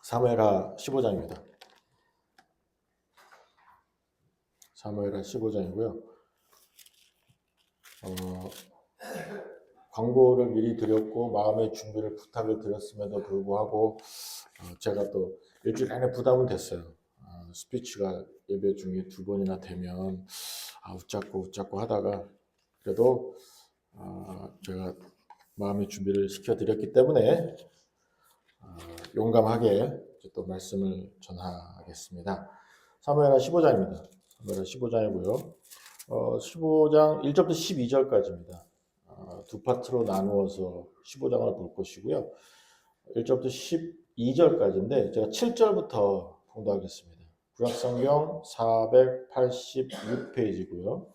사무엘하 15장입니다. 사무엘하 15장이고요. 광고를 미리 드렸고 마음의 준비를 부탁을 드렸음에도 불구하고 제가 또 일주일 내내 부담은 됐어요. 스피치가 예배 중에 2번이나 되면 웃자고 하다가 그래도 제가 마음의 준비를 시켜드렸기 때문에 용감하게 또 말씀을 전하겠습니다. 사무엘하 15장입니다. 사무엘하 15장이고요. 15장 1절부터 12절까지입니다. 두 파트로 나누어서 15장을 볼 것이고요. 1절부터 12절까지인데 제가 7절부터 봉독하겠습니다. 구약성경 486페이지고요.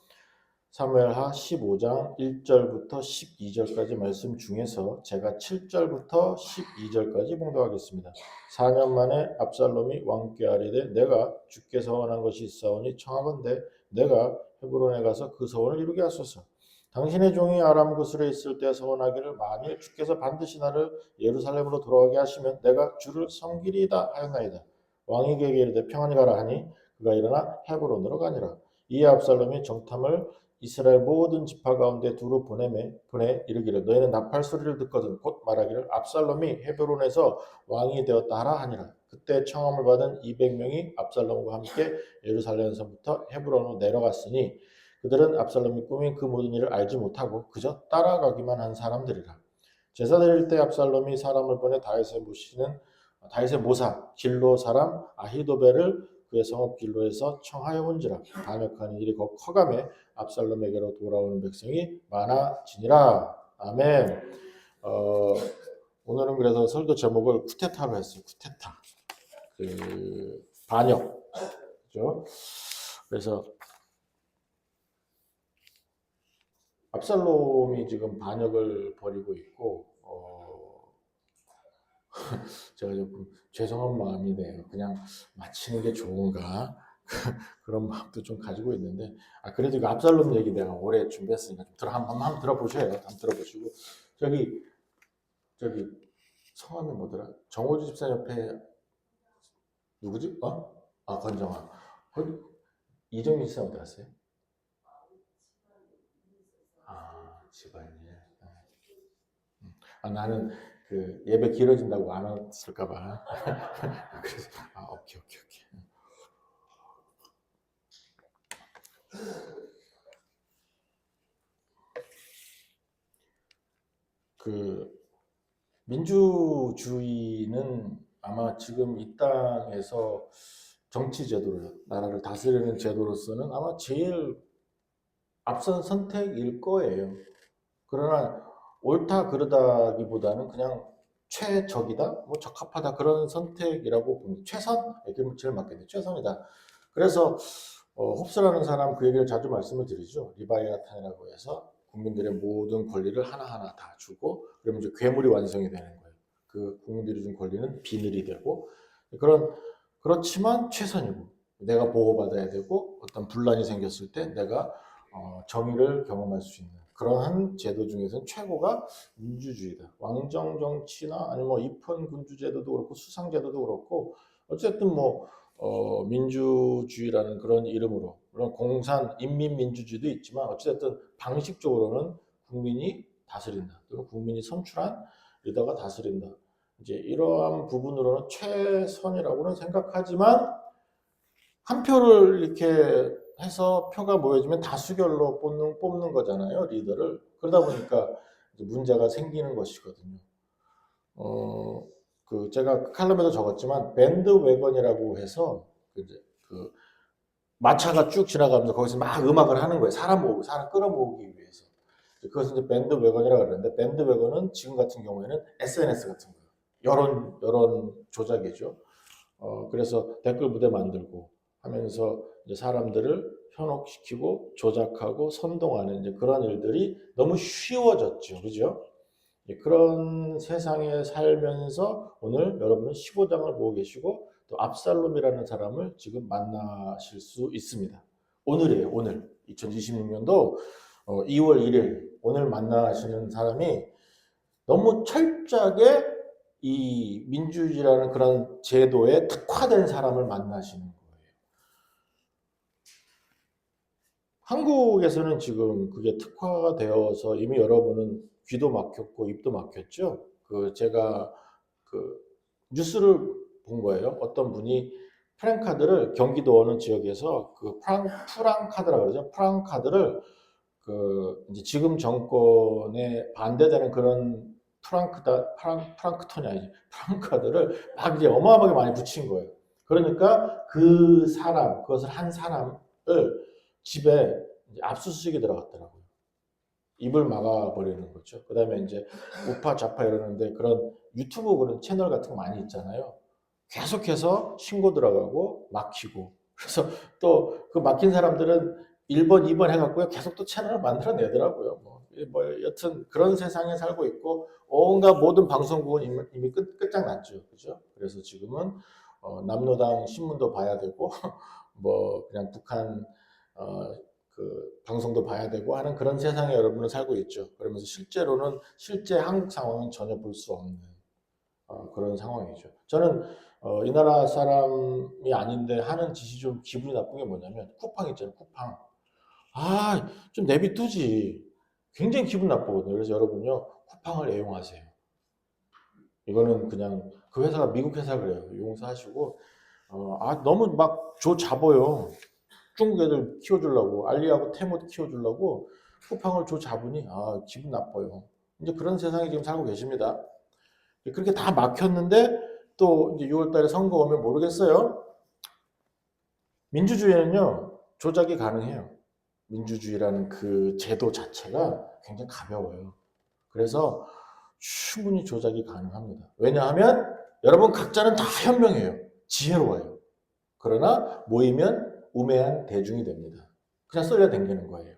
사무엘하 15장 1절부터 12절까지 말씀 중에서 제가 7절부터 12절까지 봉독하겠습니다. 4년 만에 압살롬이 왕께 아뢰되 내가 주께 서원한 것이 있사오니 청하건대 내가 헤브론에 가서 그 서원을 이루게 하소서. 당신의 종이 아람 구슬에 있을 때 서원하기를 만일 주께서 반드시 나를 예루살렘으로 돌아가게 하시면 내가 주를 섬기리이다 하였나이다. 왕이 그에게 이르되 평안히 가라 하니 그가 일어나 헤브론으로 가니라. 이에 압살롬이 정탐을 이스라엘 모든 지파 가운데 두루 보내 이르기를 너희는 나팔 소리를 듣거든 곧 말하기를 압살롬이 헤브론에서 왕이 되었다 하라 하니라. 그때 청함을 받은 200명이 압살롬과 함께 예루살렘에서부터 헤브론으로 내려갔으니 그들은 압살롬이 꾸민 그 모든 일을 알지 못하고 그저 따라가기만 한 사람들이라. 제사 드릴 때 압살롬이 사람을 보내 다윗의 모사 길로 사람 아히도벨을 그의 성읍 길로에서 청하여 온지라. 반역하는 일이 곧 커가매 압살롬에게로 돌아오는 백성이 많아지니라. 아멘. 오늘은 그래서 설교 제목을 쿠데타로 했어요. 쿠데타. 반역. 그죠? 그래서 압살롬이 지금 반역을 벌이고 있고 제가 조금 죄송한 마음이네요. 그냥 마치는 게 좋은가 그런 마음도 좀 가지고 있는데 그래도 이거 압살롬 얘기 내가 오래 준비했으니까 좀 한번 들어보셔요. 한번 들어보시고 저기 성함이 뭐더라? 정호주 집사 옆에 누구지? 권정아. 이정민 집사 어디 갔어요? 집안일. 나는 그 예배 길어진다고 안 왔을까봐. 그래서 오케이. 그 민주주의는 아마 지금 이 땅에서 정치 제도를 나라를 다스리는 제도로서는 아마 제일 앞선 선택일 거예요. 그러나 옳다 그러다기보다는 그냥 최적이다, 뭐 적합하다 그런 선택이라고 봅니다. 최선? 이게 제일 맞겠네. 최선이다. 그래서 홉스라는 사람 그 얘기를 자주 말씀을 드리죠. 리바이아탄이라고 해서 국민들의 모든 권리를 하나하나 다 주고 그러면 이제 괴물이 완성이 되는 거예요. 그 국민들이 준 권리는 비늘이 되고 그렇지만 최선이고 내가 보호받아야 되고 어떤 분란이 생겼을 때 내가 정의를 경험할 수 있는 그러한 제도 중에서는 최고가 민주주의다. 왕정 정치나 아니면 뭐 입헌 군주 제도도 그렇고 수상 제도도 그렇고 어쨌든 민주주의라는 그런 이름으로 물론 공산 인민민주주의도 있지만 어쨌든 방식적으로는 국민이 다스린다. 또는 국민이 선출한 리더가 다스린다. 이제 이러한 부분으로는 최선이라고는 생각하지만 한 표를 이렇게 해서 표가 모여지면 다수결로 뽑는 거잖아요, 리더를. 그러다 보니까 이제 문제가 생기는 것이거든요. 제가 칼럼에도 적었지만 밴드웨건이라고 해서 마차가 쭉 지나가면서 거기서 막 음악을 하는 거예요. 사람 끌어모으기 위해서. 그것은 이제 밴드웨건이라고 그러는데 밴드웨건은 지금 같은 경우에는 SNS 같은 거예요. 여론 조작이죠. 그래서 댓글 무대 만들고 하면서 이제 사람들을 현혹시키고 조작하고 선동하는 이제 그런 일들이 너무 쉬워졌죠. 그죠? 그런 세상에 살면서 오늘 여러분은 15장을 보고 계시고 또 압살롬이라는 사람을 지금 만나실 수 있습니다. 오늘이에요. 오늘 2026년도 2월 1일 오늘 만나시는 사람이 너무 철저하게 이 민주주의라는 그런 제도에 특화된 사람을 만나시는 거예요. 한국에서는 지금 그게 특화가 되어서 이미 여러분은 귀도 막혔고 입도 막혔죠. 제가 뉴스를 본 거예요. 어떤 분이 프랑카드를 경기도 어느 지역에서 프랑카드라고 그러죠. 프랑카드를 이제 지금 정권에 반대되는 그런 프랑크톤이 아니지. 프랑카드를 막 이제 어마어마하게 많이 붙인 거예요. 그러니까 그것을 한 사람을 집에 압수수색이 들어갔더라고요. 입을 막아버리는 거죠. 그 다음에 이제 우파 좌파 이러는데 그런 유튜브 그런 채널 같은 거 많이 있잖아요. 계속해서 신고 들어가고 막히고. 그래서 또 그 막힌 사람들은 1번, 2번 해갖고요. 계속 또 채널을 만들어내더라고요. 여튼 그런 세상에 살고 있고 온갖 모든 방송국은 이미 끝장났죠. 그죠? 그래서 지금은 남로당 신문도 봐야 되고 그냥 북한 방송도 봐야 되고 하는 그런 세상에 여러분은 살고 있죠. 그러면서 실제 한국 상황은 전혀 볼 수 없는 그런 상황이죠. 저는 이 나라 사람이 아닌데 하는 짓이 좀 기분이 나쁜 게 뭐냐면 쿠팡 있잖아요. 쿠팡. 좀 내비두지. 굉장히 기분 나쁘거든요. 그래서 여러분요. 쿠팡을 애용하세요. 이거는 그냥 그 회사가 미국 회사 그래요. 용서하시고 너무 막 조잡아요. 중국 애들 키워주려고 알리하고 테무 키워주려고 쿠팡을 조잡으니 기분 나빠요. 이제 그런 세상에 지금 살고 계십니다. 그렇게 다 막혔는데 또 이제 6월달에 선거 오면 모르겠어요. 민주주의는요 조작이 가능해요. 민주주의라는 그 제도 자체가 굉장히 가벼워요. 그래서 충분히 조작이 가능합니다. 왜냐하면 여러분 각자는 다 현명해요. 지혜로워요. 그러나 모이면 우매한 대중이 됩니다. 그냥 쏠려다니는 거예요.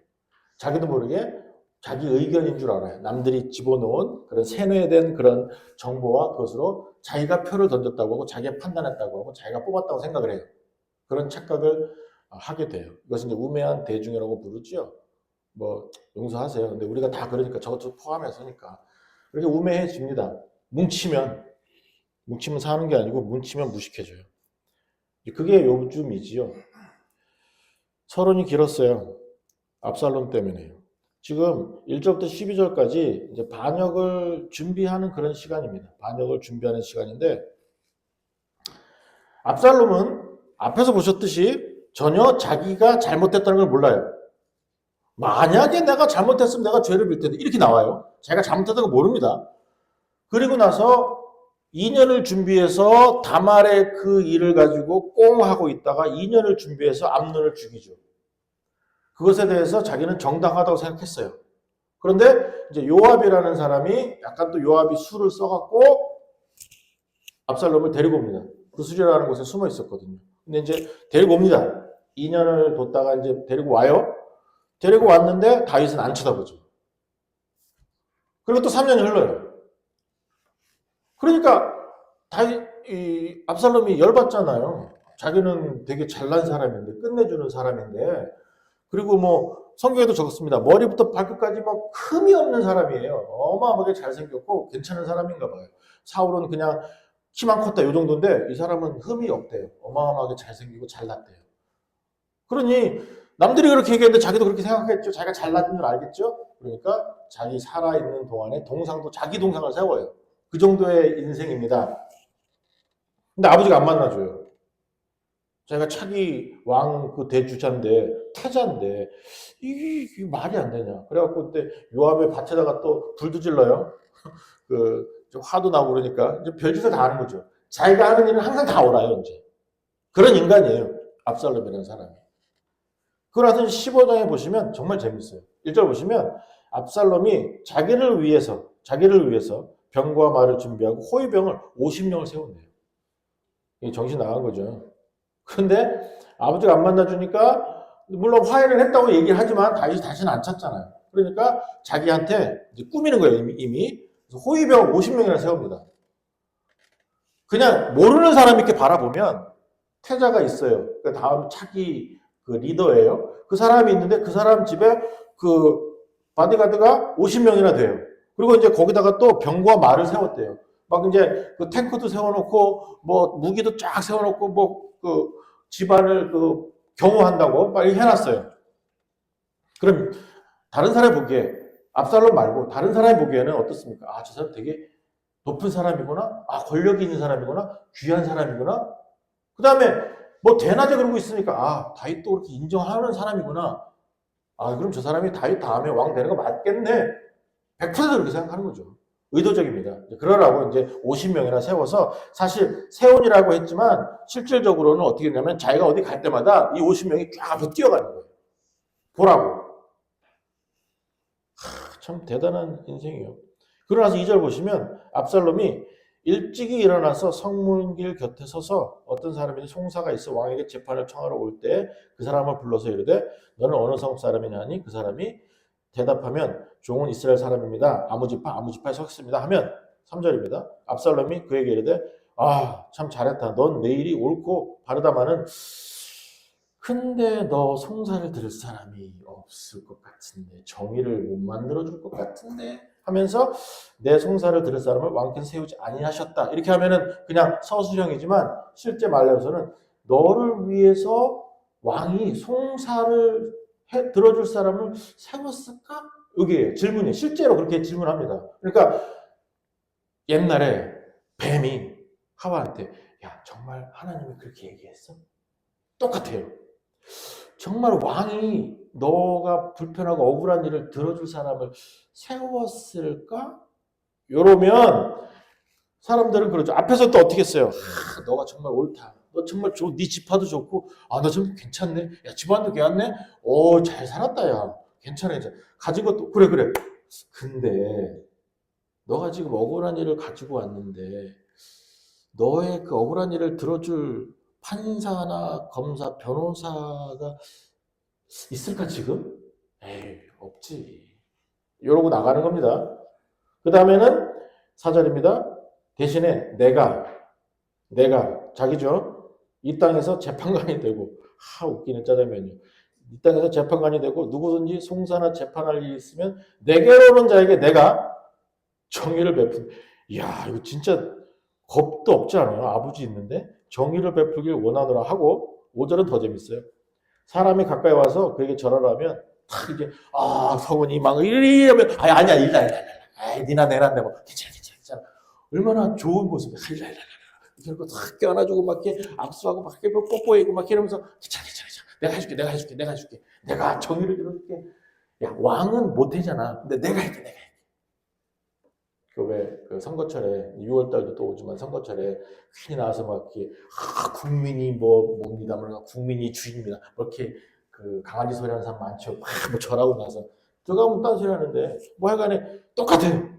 자기도 모르게 자기 의견인 줄 알아요. 남들이 집어넣은 그런 세뇌된 그런 정보와 그것으로 자기가 표를 던졌다고 하고 자기가 판단했다고 하고 자기가 뽑았다고 생각을 해요. 그런 착각을 하게 돼요. 이것은 이제 우매한 대중이라고 부르죠. 용서하세요. 근데 우리가 다 그러니까 저것도 포함해서니까 그렇게 우매해집니다. 뭉치면 사는 게 아니고 뭉치면 무식해져요. 그게 요즘이지요. 서론이 길었어요. 압살롬 때문에요. 지금 1절부터 12절까지 이제 반역을 준비하는 그런 시간입니다. 반역을 준비하는 시간인데 압살롬은 앞에서 보셨듯이 전혀 자기가 잘못했다는 걸 몰라요. 만약에 내가 잘못했으면 내가 죄를 빌 텐데 이렇게 나와요. 자기가 잘못했다는 걸 모릅니다. 그리고 나서 2년을 준비해서 다말의 그 일을 가지고 꽁 하고 있다가 2년을 준비해서 암논을 죽이죠. 그것에 대해서 자기는 정당하다고 생각했어요. 그런데 이제 요압이라는 사람이 약간 또 요압이 술을 써갖고 압살롬을 데리고 옵니다. 구스리라는 곳에 숨어 있었거든요. 근데 이제 데리고 옵니다. 2년을 뒀다가 이제 데리고 와요. 데리고 왔는데 다윗은 안 쳐다보죠. 그리고 또 3년이 흘러요. 그러니까 압살롬이 열받잖아요. 자기는 되게 잘난 사람인데 끝내주는 사람인데 그리고 성경에도 적었습니다. 머리부터 발끝까지 흠이 없는 사람이에요. 어마어마하게 잘생겼고 괜찮은 사람인가 봐요. 사울은 그냥 키만 컸다 이 정도인데 이 사람은 흠이 없대요. 어마어마하게 잘생기고 잘났대요. 그러니 남들이 그렇게 얘기했는데 자기도 그렇게 생각했죠. 자기가 잘났는 줄 알겠죠. 그러니까 자기 살아있는 동안에 자기 동상을 세워요. 그 정도의 인생입니다. 근데 아버지가 안 만나줘요. 자기가 차기 왕 대주자인데 태자인데 이게 말이 안 되냐. 그래갖고 그때 요압의 밭에다가 또 불도 질러요. 화도 나고 그러니까 이제 별짓을 다 하는 거죠. 자기가 하는 일은 항상 다 옳아요. 이제 그런 인간이에요. 압살롬이라는 사람이. 그러나서 15장에 보시면 정말 재밌어요. 1절 보시면 압살롬이 자기를 위해서 병과 말을 준비하고 호위병을 50명을 세운대요. 정신 나간 거죠. 그런데 아버지가 안 만나주니까 물론 화해를 했다고 얘기를 하지만 다윗이 다시는 안 찾잖아요. 그러니까 자기한테 이제 꾸미는 거예요. 이미. 호위병 50명이나 세웁니다. 그냥 모르는 사람 이렇게 바라보면 태자가 있어요. 그 다음 차기 리더예요. 그 사람이 있는데 그 사람 집에 바디가드가 50명이나 돼요. 그리고 이제 거기다가 또 병과 말을 세웠대요. 막 이제 그 탱크도 세워놓고 뭐 무기도 쫙 세워놓고 뭐 그 집안을 그 경호한다고 빨리 해놨어요. 그럼 다른 사람이 보기에 압살롬 말고 다른 사람이 보기에는 어떻습니까? 아, 저 사람 되게 높은 사람이구나. 아, 권력이 있는 사람이구나. 귀한 사람이구나. 그 다음에 뭐 대낮에 그러고 있으니까 아, 다윗도 그렇게 인정하는 사람이구나. 아, 그럼 저 사람이 다윗 다음에 왕 되는 거 맞겠네. 100% 그렇게 생각하는 거죠. 의도적입니다. 그러라고 이제 50명이나 세워서 사실 세운이라고 했지만 실질적으로는 어떻게 되냐면 자기가 어디 갈 때마다 이 50명이 쫙 앞에 뛰어가는 거예요. 보라고. 참 대단한 인생이에요. 그러나서 2절 보시면 압살롬이 일찍이 일어나서 성문길 곁에 서서 어떤 사람이 송사가 있어 왕에게 재판을 청하러 올 때 그 사람을 불러서 이르되 너는 어느 성 사람이냐니 그 사람이 대답하면 종은 이스라엘 사람입니다. 아무 지파에 섰습니다. 하면 3절입니다. 압살롬이 그에게 이르되 아, 참 잘했다. 넌 내일이 옳고 바르다마는 근데 너 송사를 들을 사람이 없을 것 같은데 정의를 못 만들어줄 것 같은데 하면서 내 송사를 들을 사람을 왕께서 세우지 아니하셨다. 이렇게 하면은 그냥 서술형이지만 실제 말로서는 너를 위해서 왕이 송사를 들어줄 사람을 세웠을까? 여기에요. 질문이에요. 실제로 그렇게 질문합니다. 그러니까 옛날에 뱀이 하와한테 야 정말 하나님이 그렇게 얘기했어? 똑같아요. 정말 왕이 너가 불편하고 억울한 일을 들어줄 사람을 세웠을까? 이러면 사람들은 그러죠. 앞에서 또 어떻게 했어요? 아, 너가 정말 옳다. 너 정말 좋, 네 지파도 좋고, 아, 너 좀 괜찮네. 야, 집안도 괜찮네. 오, 잘 살았다, 야. 괜찮아, 괜찮아. 가진 것도, 그래, 그래. 근데, 너가 지금 억울한 일을 가지고 왔는데, 너의 그 억울한 일을 들어줄 판사나 검사, 변호사가 있을까, 지금? 에이, 없지. 이러고 나가는 겁니다. 그 다음에는 4절입니다. 대신에 내가 자기죠. 이 땅에서 재판관이 되고 웃기는 짜장면이요. 이 땅에서 재판관이 되고 누구든지 송사나 재판할 일이 있으면 내게로 오는 자에게 내가 정의를 베푼. 이야 이거 진짜 겁도 없지 않아요? 아버지 있는데 정의를 베풀길 원하노라 하고 5절은 더 재밌어요. 사람이 가까이 와서 그에게 절하라면 탁 이제 성은이 막 이러면 아니야 일다 니나 내란데 뭐 괜찮아 얼마나 좋은 모습이야 일다 이렇게 탁 껴안아주고 막 이렇게 압수하고 막 이렇게 뽀뽀해고 막 이러면서 괜찮아 내가 해줄게 내가 정의를 이룰게. 야 왕은 못하잖아. 근데 내가 할게. 그 선거철에 6월달도 또 오지만 선거철에 괜히 나와서 막 이렇게 국민이 뭡니다, 국민이 주인입니다. 뭐 이렇게 그 강아지 소리 하는 사람 많죠. 뭐 절하고 나서 들어가면 딴 소리 하는데 뭐 하여간에 똑같아요.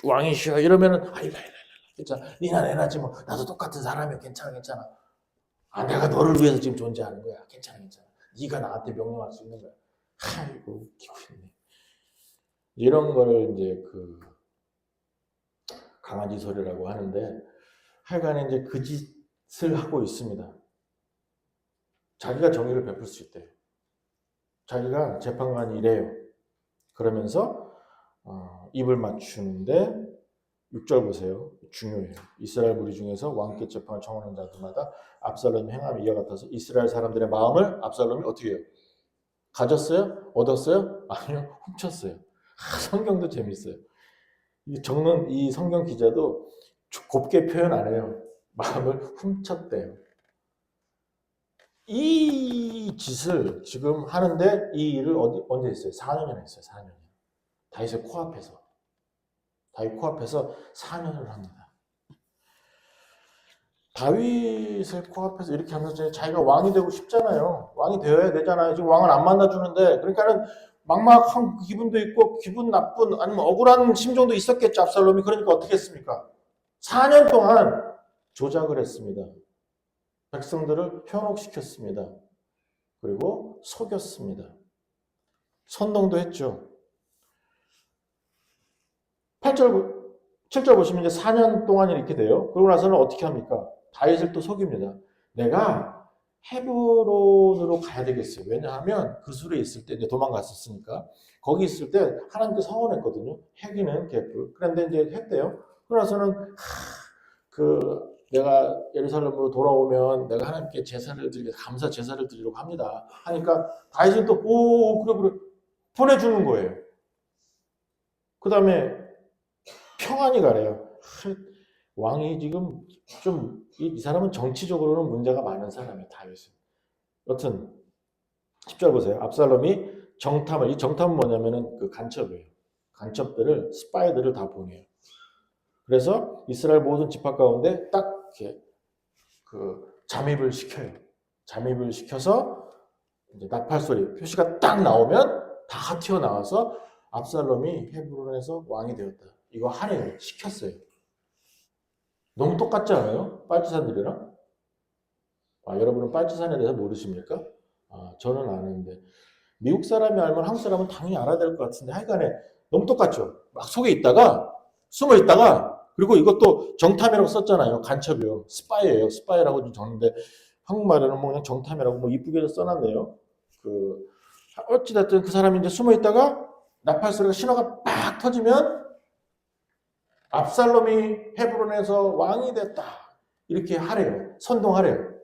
왕이시여 이러면은 일라 괜찮아. 니나 내나지 뭐 나도 똑같은 사람이야. 괜찮아. 내가 너를 위해서 지금 존재하는 거야. 괜찮아. 네가 나한테 명령할 수 있는 거야. 아이고 웃기고 있네. 이런 거를 이제 그 강아지 소리라고 하는데 하여간에 이제 그 짓을 하고 있습니다. 자기가 정의를 베풀 수 있대요. 자기가 재판관이 이래요. 그러면서 입을 맞추는데 6절 보세요. 중요해요. 이스라엘 무리 중에서 왕께 재판을 청하는 자들마다 압살롬의 행함이 이와 같아서 이스라엘 사람들의 마음을 압살롬이 어떻게 해요? 가졌어요? 얻었어요? 아니요. 훔쳤어요. 성경도 재밌어요. 이 성경 기자도 곱게 표현 안 해요. 마음을 훔쳤대요. 이 짓을 지금 하는데 이 일을 언제 했어요? 4년이나 했어요. 4년. 다윗의 코앞에서. 다윗 코앞에서 4년을 합니다. 다윗의 코앞에서 이렇게 하면서 자기가 왕이 되고 싶잖아요. 왕이 되어야 되잖아요. 지금 왕을 안 만나주는데 그러니까는 막막한 기분도 있고 기분 나쁜 아니면 억울한 심정도 있었겠죠. 압살롬이. 그러니까 어떻게 했습니까? 4년 동안 조작을 했습니다. 백성들을 현혹시켰습니다. 그리고 속였습니다. 선동도 했죠. 7절 보시면 이제 4년 동안 이렇게 돼요. 그러고 나서는 어떻게 합니까? 다윗을 또 속입니다. 내가 헤브론으로 가야 되겠어요. 왜냐하면 그 술에 있을 때 이제 도망갔었으니까 거기 있을 때 하나님께 서원했거든요. 해기는 개뿔. 그런데 이제 했대요. 그러고서는 내가 예루살렘으로 돌아오면 내가 하나님께 제사를 드리고 감사 제사를 드리려고 합니다. 하니까 다윗은 또 그래 보내주는 거예요. 그 다음에 평안히 가래요. 왕이 지금 좀 이 사람은 정치적으로는 문제가 많은 사람이에요. 다윗은. 여튼 10절 보세요. 압살롬이 정탐을, 이 정탐은 뭐냐면은 그 간첩이에요. 간첩들을, 스파이들을 다 보내요. 그래서 이스라엘 모든 지파 가운데 딱 이렇게 잠입을 시켜요. 잠입을 시켜서 이제 나팔 소리, 표시가 딱 나오면 다 튀어나와서 압살롬이 헤브론에서 왕이 되었다. 이거 하래요. 시켰어요. 너무 똑같지 않아요? 빨치산들이랑? 여러분은 빨치산에 대해서 모르십니까? 저는 아는데. 미국 사람이 알면 한국 사람은 당연히 알아야 될 것 같은데 하여간에 너무 똑같죠. 막 속에 있다가 숨어 있다가 그리고 이것도 정탐이라고 썼잖아요. 간첩이요. 스파이예요. 스파이라고 좀 적는데 한국말에는 뭐 그냥 정탐이라고 뭐 이쁘게 써놨네요. 어찌됐든 그 사람이 이제 숨어 있다가 나팔 소리가 신호가 빡 터지면 압살롬이 헤브론에서 왕이 됐다. 이렇게 하래요. 선동하래요.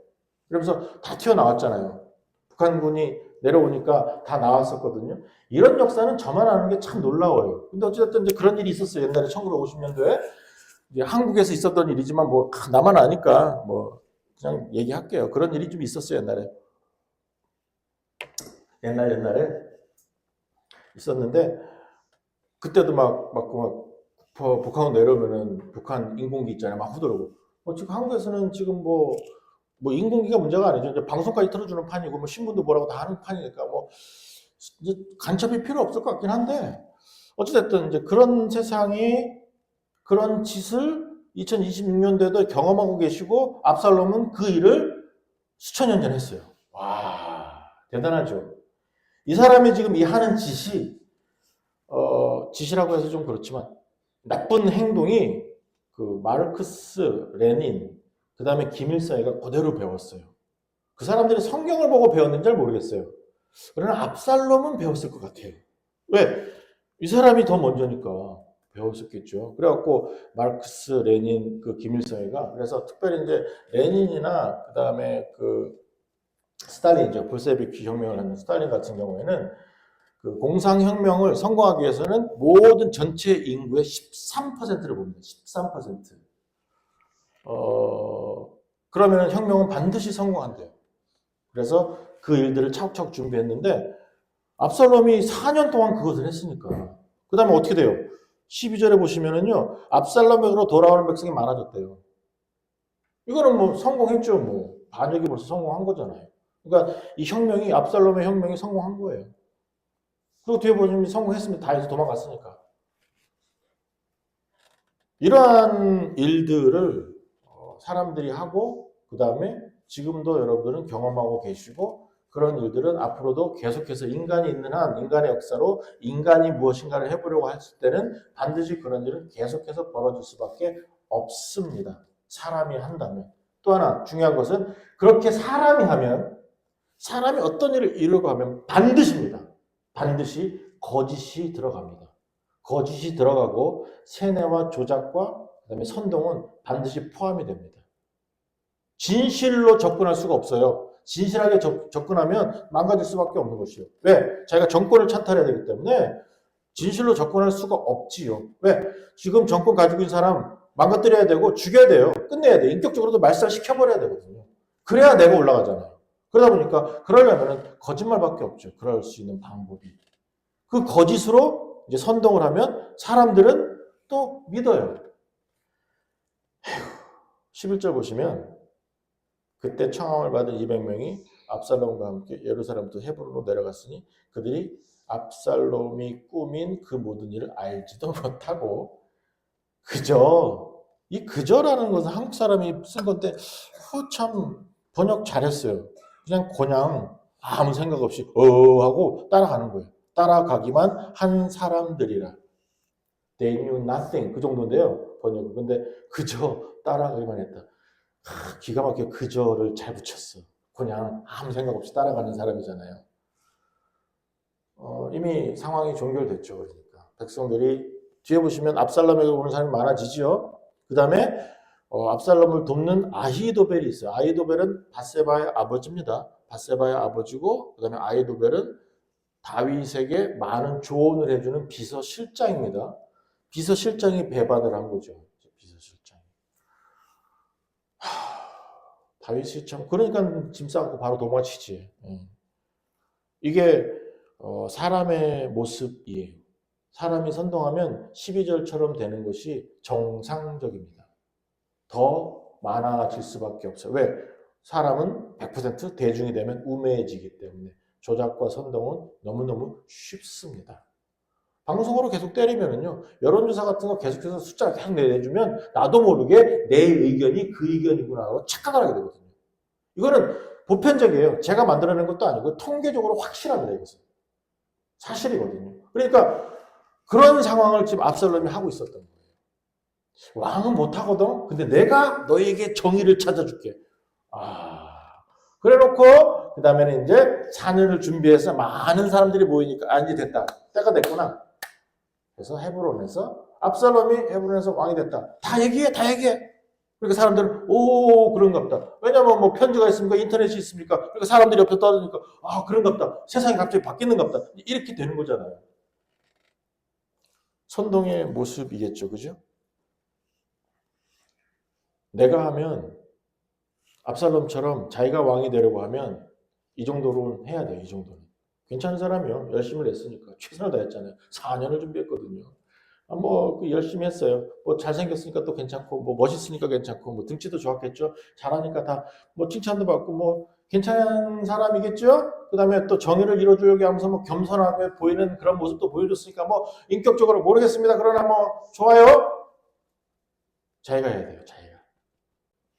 그러면서 다 튀어나왔잖아요. 북한군이 내려오니까 다 나왔었거든요. 이런 역사는 저만 아는 게 참 놀라워요. 근데 어찌됐든 이제 그런 일이 있었어요. 옛날에 1950년도에. 이제 한국에서 있었던 일이지만 뭐 나만 아니까 뭐 그냥 얘기할게요. 그런 일이 좀 있었어요. 옛날에 있었는데 그때도 막 북한으로 내려오면은 북한 인공기 있잖아요. 막 후더라고. 지금 한국에서는 지금 뭐 인공기가 문제가 아니죠. 이제 방송까지 틀어주는 판이고 뭐 신문도 뭐라고 다 하는 판이니까 뭐 이제 간첩이 필요 없을 것 같긴 한데 어찌됐든 이제 그런 세상이 그런 짓을 2026년도에도 경험하고 계시고 압살롬은 그 일을 수천 년 전에 했어요. 와 대단하죠. 이 사람이 지금 이 하는 짓이 짓이라고 해서 좀 그렇지만 나쁜 행동이 그 마르크스, 레닌, 그 다음에 김일성이가 그대로 배웠어요. 그 사람들이 성경을 보고 배웠는지 잘 모르겠어요. 그러나 압살롬은 배웠을 것 같아요. 왜? 이 사람이 더 먼저니까 배웠었겠죠. 그래갖고 마르크스, 레닌, 그 김일성이가 그래서 특별히 이제 레닌이나 그 다음에 그 스탈린이죠. 볼세비키 혁명을 하는 스탈린 같은 경우에는 그 공상혁명을 성공하기 위해서는 모든 전체 인구의 13%를 봅니다. 13%. 그러면 혁명은 반드시 성공한대요. 그래서 그 일들을 차곡차곡 준비했는데 압살롬이 4년 동안 그것을 했으니까 그 다음에 어떻게 돼요? 12절에 보시면은요 압살롬으로 돌아오는 백성이 많아졌대요. 이거는 뭐 성공했죠. 뭐 반역이 벌써 성공한 거잖아요. 그러니까 이 혁명이 압살롬의 혁명이 성공한 거예요. 그리고 뒤에 보시면 성공했습니다. 다 해서 도망갔으니까. 이러한 일들을 사람들이 하고 그 다음에 지금도 여러분들은 경험하고 계시고 그런 일들은 앞으로도 계속해서 인간이 있는 한 인간의 역사로 인간이 무엇인가를 해보려고 했을 때는 반드시 그런 일은 계속해서 벌어질 수밖에 없습니다. 사람이 한다면. 또 하나 중요한 것은 그렇게 사람이 하면 사람이 어떤 일을 이루려고 하면 반드시입니다. 반드시 거짓이 들어갑니다. 거짓이 들어가고 세뇌와 조작과 그다음에 선동은 반드시 포함이 됩니다. 진실로 접근할 수가 없어요. 진실하게 접근하면 망가질 수밖에 없는 것이요. 왜? 자기가 정권을 찬탈해야 되기 때문에 진실로 접근할 수가 없지요. 왜? 지금 정권 가지고 있는 사람 망가뜨려야 되고 죽여야 돼요. 끝내야 돼. 인격적으로도 말살시켜버려야 되거든요. 그래야 내가 올라가잖아요. 그러다 보니까 그러려면 거짓말밖에 없죠. 그럴 수 있는 방법이. 그 거짓으로 이제 선동을 하면 사람들은 또 믿어요. 11절 보시면 그때 청함을 받은 200명이 압살롬과 함께 예루살렘부터 헤브론으로 내려갔으니 그들이 압살롬이 꾸민 그 모든 일을 알지도 못하고 그저라는 것은 한국 사람이 쓴 건데 참 번역 잘했어요. 그냥 아무 생각 없이 하고 따라가는 거예요. 따라가기만 한 사람들이라. They knew nothing 그 정도인데요. 번역은. 근데 그저 따라가기만 했다. 기가 막히게 그저를 잘 붙였어. 그냥 아무 생각 없이 따라가는 사람이잖아요. 이미 상황이 종결됐죠. 그러니까 백성들이 뒤에 보시면 압살롬에게 오는 사람이 많아지죠. 그 다음에 압살롬을 돕는 아히도벨이 있어요. 아히도벨은 밧세바의 아버지입니다. 밧세바의 아버지고 그 다음에 아히도벨은 다윗에게 많은 조언을 해주는 비서실장입니다. 비서실장이 배반을 한 거죠. 비서실장이. 다윗이 참 그러니까 짐 싸고 바로 도망치지. 이게 사람의 모습이에요. 사람이 선동하면 12절처럼 되는 것이 정상적입니다. 더 많아질 수밖에 없어요. 왜? 사람은 100% 대중이 되면 우매해지기 때문에 조작과 선동은 너무너무 쉽습니다. 방송으로 계속 때리면은요, 여론조사 같은 거 계속해서 숫자를 계속 내주면 나도 모르게 내 의견이 그 의견이구나 하고 착각을 하게 되거든요. 이거는 보편적이에요. 제가 만들어낸 것도 아니고 통계적으로 확실합니다. 이것은. 사실이거든요. 그러니까 그런 상황을 지금 압살롬이 하고 있었던 거예요. 왕은 못하거든. 근데 내가 너에게 정의를 찾아줄게. 그래놓고 그 다음에는 이제 4년을 준비해서 많은 사람들이 모이니까 이제 됐다. 때가 됐구나. 그래서 헤브론에서 압살롬이 헤브론에서 왕이 됐다. 다 얘기해. 그러니까 사람들은 그런가 보다. 왜냐면 뭐 편지가 있습니까? 인터넷이 있습니까? 그러니까 사람들이 옆에 떠드니까 그런가 보다. 세상이 갑자기 바뀌는가 보다. 이렇게 되는 거잖아요. 선동의 모습이겠죠. 그죠? 내가 하면 압살롬처럼 자기가 왕이 되려고 하면 이 정도로는 해야 돼요. 이 정도는. 괜찮은 사람이요. 열심히 했으니까. 최선을 다했잖아요. 4년을 준비했거든요. 열심히 했어요. 잘생겼으니까 또 괜찮고, 멋있으니까 괜찮고, 등치도 좋았겠죠. 잘하니까 다, 칭찬도 받고, 괜찮은 사람이겠죠? 그 다음에 또 정의를 이뤄주려고 하면서 겸손하게 보이는 그런 모습도 보여줬으니까, 인격적으로 모르겠습니다. 그러나 좋아요? 자기가 해야 돼요. 자기가.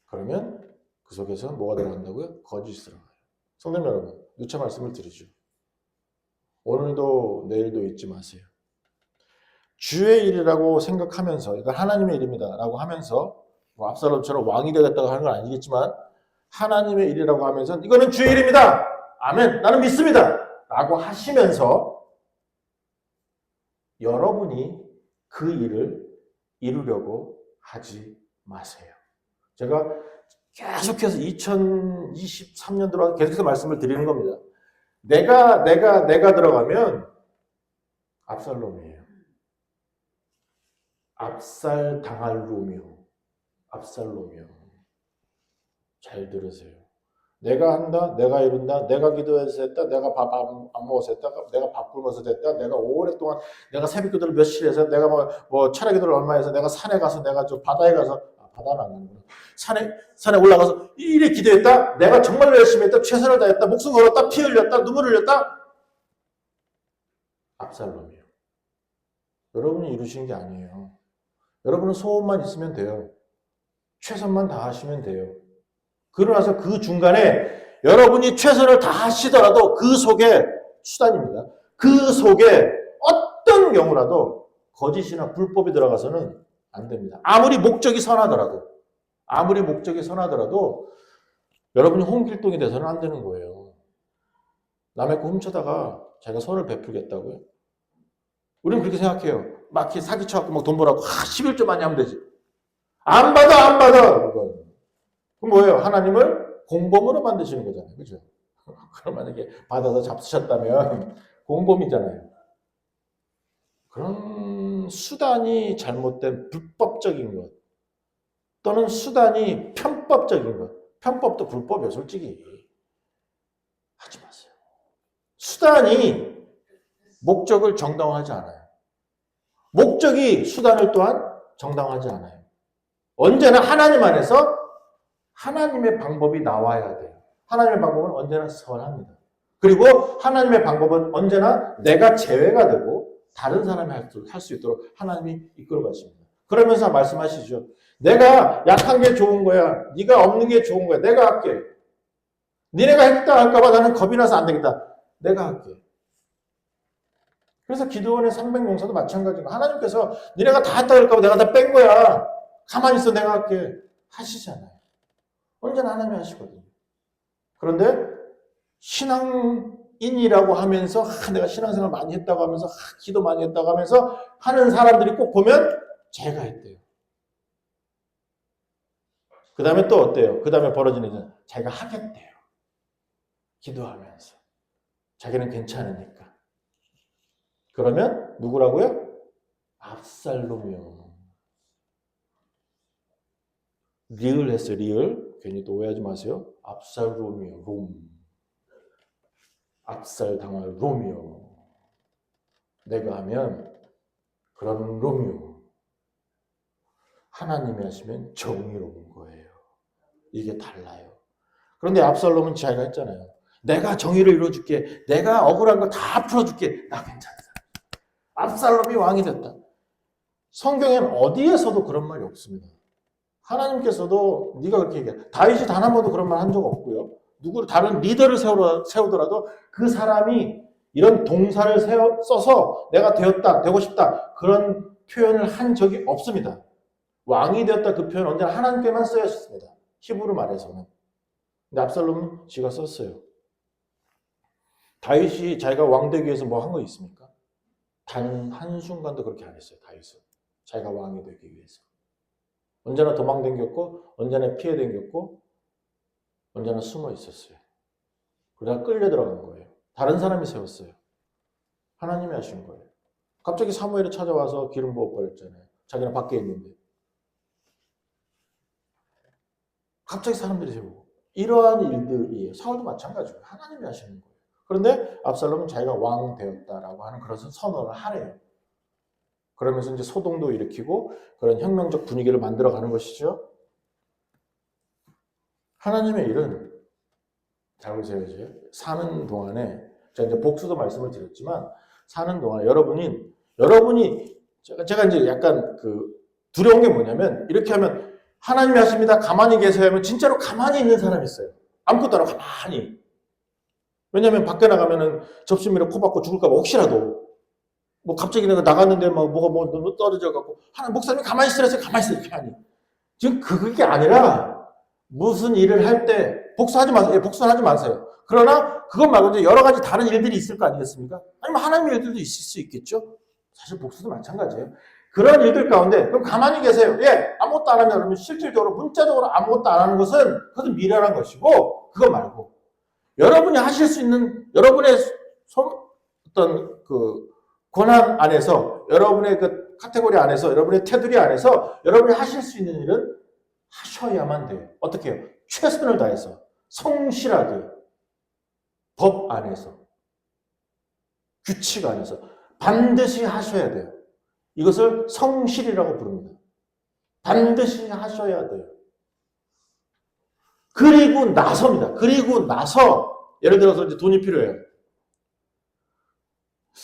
그러면 그 속에서 뭐가 들어간다고요? 거짓이 들어가요. 성도님 여러분, 누차 말씀을 드리죠. 오늘도 내일도 잊지 마세요. 주의 일이라고 생각하면서 이건 하나님의 일입니다 라고 하면서 압살롬처럼 왕이 되겠다고 하는 건 아니겠지만 하나님의 일이라고 하면서 이거는 주의 일입니다. 아멘. 나는 믿습니다. 라고 하시면서 여러분이 그 일을 이루려고 하지 마세요. 제가 계속해서 2023년 들어와서 계속해서 말씀을 드리는 겁니다. 내가 들어가면 압살롬이에요. 압살당할 압살롬이요. 잘 들으세요. 내가 한다, 내가 이룬다, 내가 기도해서 했다, 내가 밥 안 먹어서 했다, 내가 밥 굶어서 됐다, 내가 오랫동안 내가 새벽 기도를 며칠 해서 내가 철야 기도를 얼마 해서 내가 산에 가서 내가 좀 바다에 가서 바다는 안 가는구나. 산에 올라가서 이래 기도했다, 내가 정말 열심히 했다, 최선을 다했다, 목숨 걸었다, 피 흘렸다, 눈물 흘렸다. 압살롬이요. 여러분이 이루신 게 아니에요. 여러분은 소원만 있으면 돼요. 최선만 다하시면 돼요. 그러나서 그 중간에 여러분이 최선을 다하시더라도 그 속에 수단입니다. 그 속에 어떤 경우라도 거짓이나 불법이 들어가서는 안 됩니다. 아무리 목적이 선하더라도 여러분이 홍길동이 돼서는 안 되는 거예요. 남의 거 훔쳐다가 자기가 선을 베풀겠다고요? 우리는 그렇게 생각해요. 막 이렇게 사기쳐갖고 돈 벌라고 11조 많이 하면 되지. 안 받아. 그건 뭐예요? 하나님을 공범으로 만드시는 거잖아요. 그죠? 그럼 만약에 받아서 잡수셨다면 공범이잖아요. 그런 수단이 잘못된 불법적인 것 또는 수단이 편법적인 것. 편법도 불법이에요. 솔직히. 하지 마세요. 수단이 목적을 정당화하지 않아요. 목적이 수단을 또한 정당화하지 않아요. 언제나 하나님 안에서 하나님의 방법이 나와야 돼요. 하나님의 방법은 언제나 선합니다. 그리고 하나님의 방법은 언제나 내가 제외가 되고 다른 사람이 할 수 있도록 하나님이 이끌어 가십니다. 그러면서 말씀하시죠. 내가 약한 게 좋은 거야. 네가 없는 게 좋은 거야. 내가 할게. 니네가 했다 할까 봐 나는 겁이 나서 안 되겠다. 내가 할게. 그래서 기도원의 300용사도 마찬가지고 하나님께서 니네가 다 했다 할까 봐 내가 다 뺀 거야. 가만히 있어 내가 할게. 하시잖아요. 언제나 하나님이 하시거든요. 그런데 신앙 인이라고 하면서 내가 신앙생활 많이 했다고 하면서 기도 많이 했다고 하면서 하는 사람들이 꼭 보면 죄가 있대요. 그 다음에 또 어때요? 그 다음에 벌어지는 일은 자기가 하겠대요. 기도하면서. 자기는 괜찮으니까. 그러면 누구라고요? 압살롬이요. 리을 했어요. 리을. 괜히 또 오해하지 마세요. 압살롬이요. 롬. 압살당할 롬이요. 내가 하면 그런 롬이요. 하나님이 하시면 정의로운 거예요. 이게 달라요. 그런데 압살롬은 자기가 했잖아요. 내가 정의를 이루어줄게. 내가 억울한 거 다 풀어줄게. 나 괜찮다. 압살롬이 왕이 됐다. 성경에는 어디에서도 그런 말이 없습니다. 하나님께서도 네가 그렇게 얘기해. 다윗이 단 한 번도 그런 말 한 적 없고요. 누구 다른 리더를 세우더라도 그 사람이 이런 동사를 써서 내가 되었다, 되고 싶다 그런 표현을 한 적이 없습니다. 왕이 되었다 그 표현 언제나 하나님께만 쓰였습니다. 히브리 말에서는. 근데 압살롬은 지가 썼어요. 다윗이 자기가 왕 되기 위해서 뭐 한 거 있습니까? 단 한순간도 그렇게 안 했어요. 다윗은. 자기가 왕이 되기 위해서. 언제나 도망다녔고 언제나 피해 다녔고 언제나 숨어 있었어요. 그러다 끌려 들어간 거예요. 다른 사람이 세웠어요. 하나님이 하신 거예요. 갑자기 사무엘이 찾아와서 기름 부어 버렸잖아요. 자기는 밖에 있는데. 갑자기 사람들이 세우고. 이러한 일들이에요. 사울도 마찬가지예요. 하나님이 하시는 거예요. 그런데 압살롬은 자기가 왕 되었다라고 하는 그런 선언을 하래요. 그러면서 이제 소동도 일으키고 그런 혁명적 분위기를 만들어가는 것이죠. 하나님의 일은 잘 보세요. 이제 사는 동안에 제가 이제 복수도 말씀을 드렸지만 사는 동안 여러분이 제가 이제 약간 두려운 게 뭐냐면 이렇게 하면 하나님이 하십니다. 가만히 계세요 하면 진짜로 가만히 있는 사람이 있어요. 아무것도 안 하고 가만히. 왜냐면 밖에 나가면은 접시미로 코 박고 죽을까 봐 혹시라도 뭐 갑자기 내가 나갔는데 막 뭐가 떨어져 갖고 하나님 목사님 가만히 있으라세요. 가만히 있어요. 가만히. 지금 그게 아니라 무슨 일을 할 때 복수하지 마세요. 예, 복수는 하지 마세요. 그러나 그것 말고 이제 여러 가지 다른 일들이 있을 거 아니겠습니까? 아니면 하나님의 일들도 있을 수 있겠죠. 사실 복수도 마찬가지예요. 그런 일들 가운데 그럼 가만히 계세요. 예, 아무것도 안 하면 그러면 실질적으로 문자적으로 아무것도 안 하는 것은 그것은 미련한 것이고 그거 말고 여러분이 하실 수 있는 여러분의 어떤 권한 안에서 여러분의 그 카테고리 안에서 여러분의 테두리 안에서 여러분이 하실 수 있는 일은 하셔야만 돼요. 어떻게 해요? 최선을 다해서 성실하게 법 안에서 규칙 안에서 반드시 하셔야 돼요. 이것을 성실이라고 부릅니다. 반드시 하셔야 돼요. 그리고 나서입니다. 그리고 나서 예를 들어서 이제 돈이 필요해요.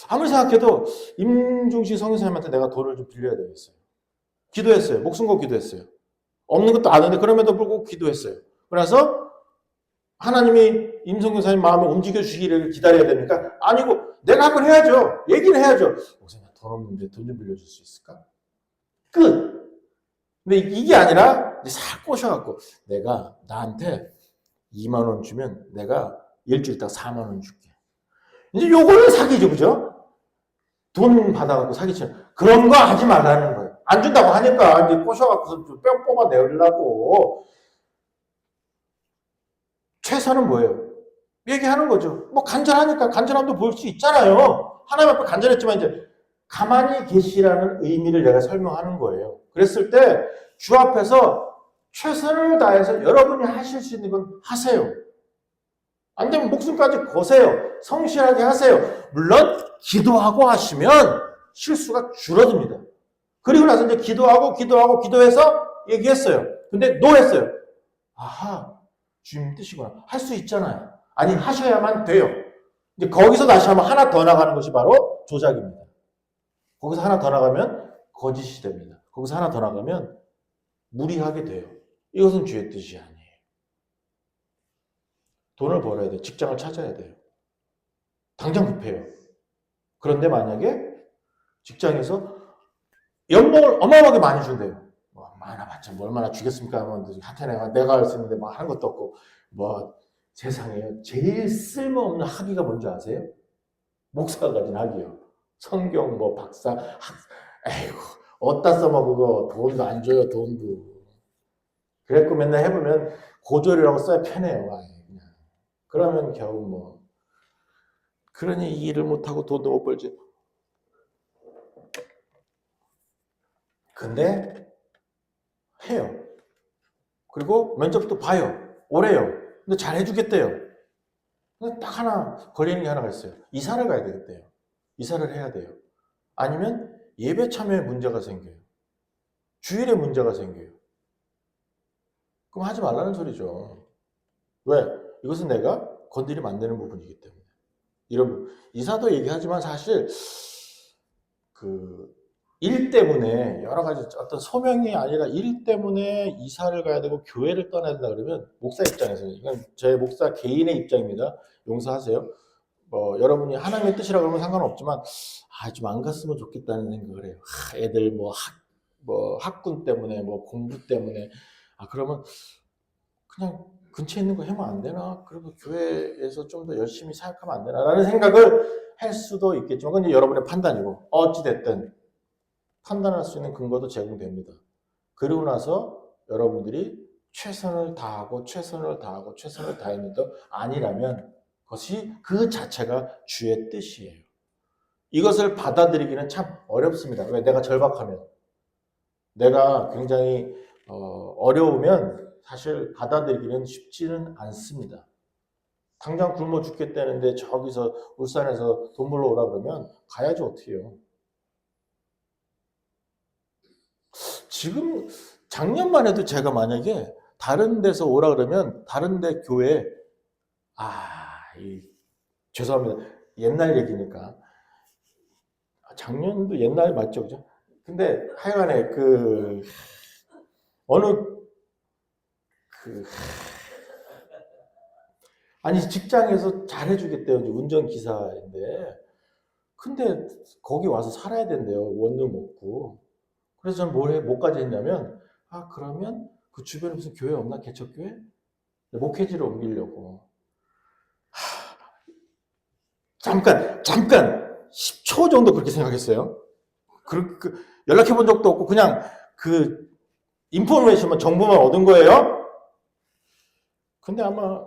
아무리 생각해도 임중식 성교사님한테 내가 돈을 좀 빌려야 되겠어요. 기도했어요. 목숨 걸고 기도했어요. 없는 것도 아는데 그럼에도 불구하고 기도했어요. 그래서 하나님이 임성교사님 마음을 움직여 주시기를 기다려야 됩니까? 아니고 내가 한 건 해야죠. 얘기는 해야죠. 목사님 돈 없는데 돈 좀 빌려줄 수 있을까? 끝. 근데 이게 아니라 이제 싹 꼬셔갖고 내가 나한테 2만 원 주면 내가 일주일 있다가 4만 원 줄게. 이제 요거는 사기죠. 그죠? 돈 받아갖고 사기치는 그런 거 하지 말라는 거예요. 안 준다고 하니까 이제 꼬셔갖고서 뼈 뽑아내려고. 최선은 뭐예요? 얘기하는 거죠. 뭐 간절하니까 간절함도 볼 수 있잖아요. 하나님 앞에 간절했지만 이제 가만히 계시라는 의미를 내가 설명하는 거예요. 그랬을 때 주 앞에서 최선을 다해서 여러분이 하실 수 있는 건 하세요. 안 되면 목숨까지 거세요. 성실하게 하세요. 물론 기도하고 하시면 실수가 줄어듭니다. 그리고 나서 이제 기도해서 얘기했어요. 근데 노했어요. 아하, 주님 뜻이구나. 할 수 있잖아요. 아니, 하셔야만 돼요. 이제 거기서 다시 한번 하나 더 나가는 것이 바로 조작입니다. 거기서 하나 더 나가면 거짓이 됩니다. 거기서 하나 더 나가면 무리하게 돼요. 이것은 주의 뜻이 아니에요. 돈을 벌어야 돼요. 직장을 찾아야 돼요. 당장 급해요. 그런데 만약에 직장에서 연봉을 어마어마하게 많이 준대요. 뭐 많아봤자 뭐 얼마나 주겠습니까? 하면 하여튼 내가 할 수 있는데 뭐 하는 것도 없고 뭐 세상에요. 제일 쓸모없는 학위가 뭔지 아세요? 목사가 가진 학위요. 성경 뭐 박사, 에이구, 어디다 써먹어 그거. 돈도 안 줘요, 돈도. 그랬고 맨날 해보면 고졸이라고 써야 편해요. 아예 그냥. 그러면 겨우 뭐. 그러니 이 일을 못하고 돈도 못 벌지. 근데 해요. 그리고 면접도 봐요. 오래요. 근데 잘 해주겠대요. 근데 딱 하나 걸리는 게 하나가 있어요. 이사를 가야 되겠대요. 이사를 해야 돼요. 아니면 예배 참여에 문제가 생겨요. 주일에 문제가 생겨요. 그럼 하지 말라는 소리죠. 왜? 이것은 내가 건드리면 안 되는 부분이기 때문에. 이런 이사도 얘기하지만 사실 그 일 때문에 여러 가지 어떤 소명이 아니라 일 때문에 이사를 가야 되고 교회를 떠나야 된다 그러면 목사 입장에서는 이건 제 목사 개인의 입장입니다. 용서하세요. 뭐 여러분이 하나님의 뜻이라 그러면 상관없지만 좀 안 갔으면 좋겠다는 생각을 해요. 애들 뭐 학군 때문에 뭐 공부 때문에 그러면 그냥 근처에 있는 거 하면 안 되나? 그리고 교회에서 좀 더 열심히 사역하면 안 되나? 라는 생각을 할 수도 있겠지만 그건 여러분의 판단이고 어찌됐든 판단할 수 있는 근거도 제공됩니다. 그리고 나서 여러분들이 최선을 다하고 최선을 다하고 최선을 다했는데 아니라면 그것이 그 자체가 주의 뜻이에요. 이것을 받아들이기는 참 어렵습니다. 왜? 내가 절박하면. 내가 굉장히 어려우면 사실 받아들이기는 쉽지는 않습니다. 당장 굶어 죽겠다는데 저기서 울산에서 돈 벌러 오라 그러면 가야지 어떻게 해요. 지금 작년만 해도 제가 만약에 다른 데서 오라 그러면 다른 데 교회 죄송합니다. 옛날 얘기니까 작년도 옛날 맞죠, 그죠? 근데 하여간에 어느 아니 직장에서 잘해주겠대요. 운전기사인데 근데 거기 와서 살아야 된대요. 원룸 없고. 그래서 저는 뭐까지 했냐면 그러면 그 주변에 무슨 교회 없나? 개척교회? 목회지를 옮기려고. 잠깐 10초 정도 그렇게 생각했어요. 연락해 본 적도 없고 그냥 인포메이션만 정보만 얻은 거예요. 근데 아마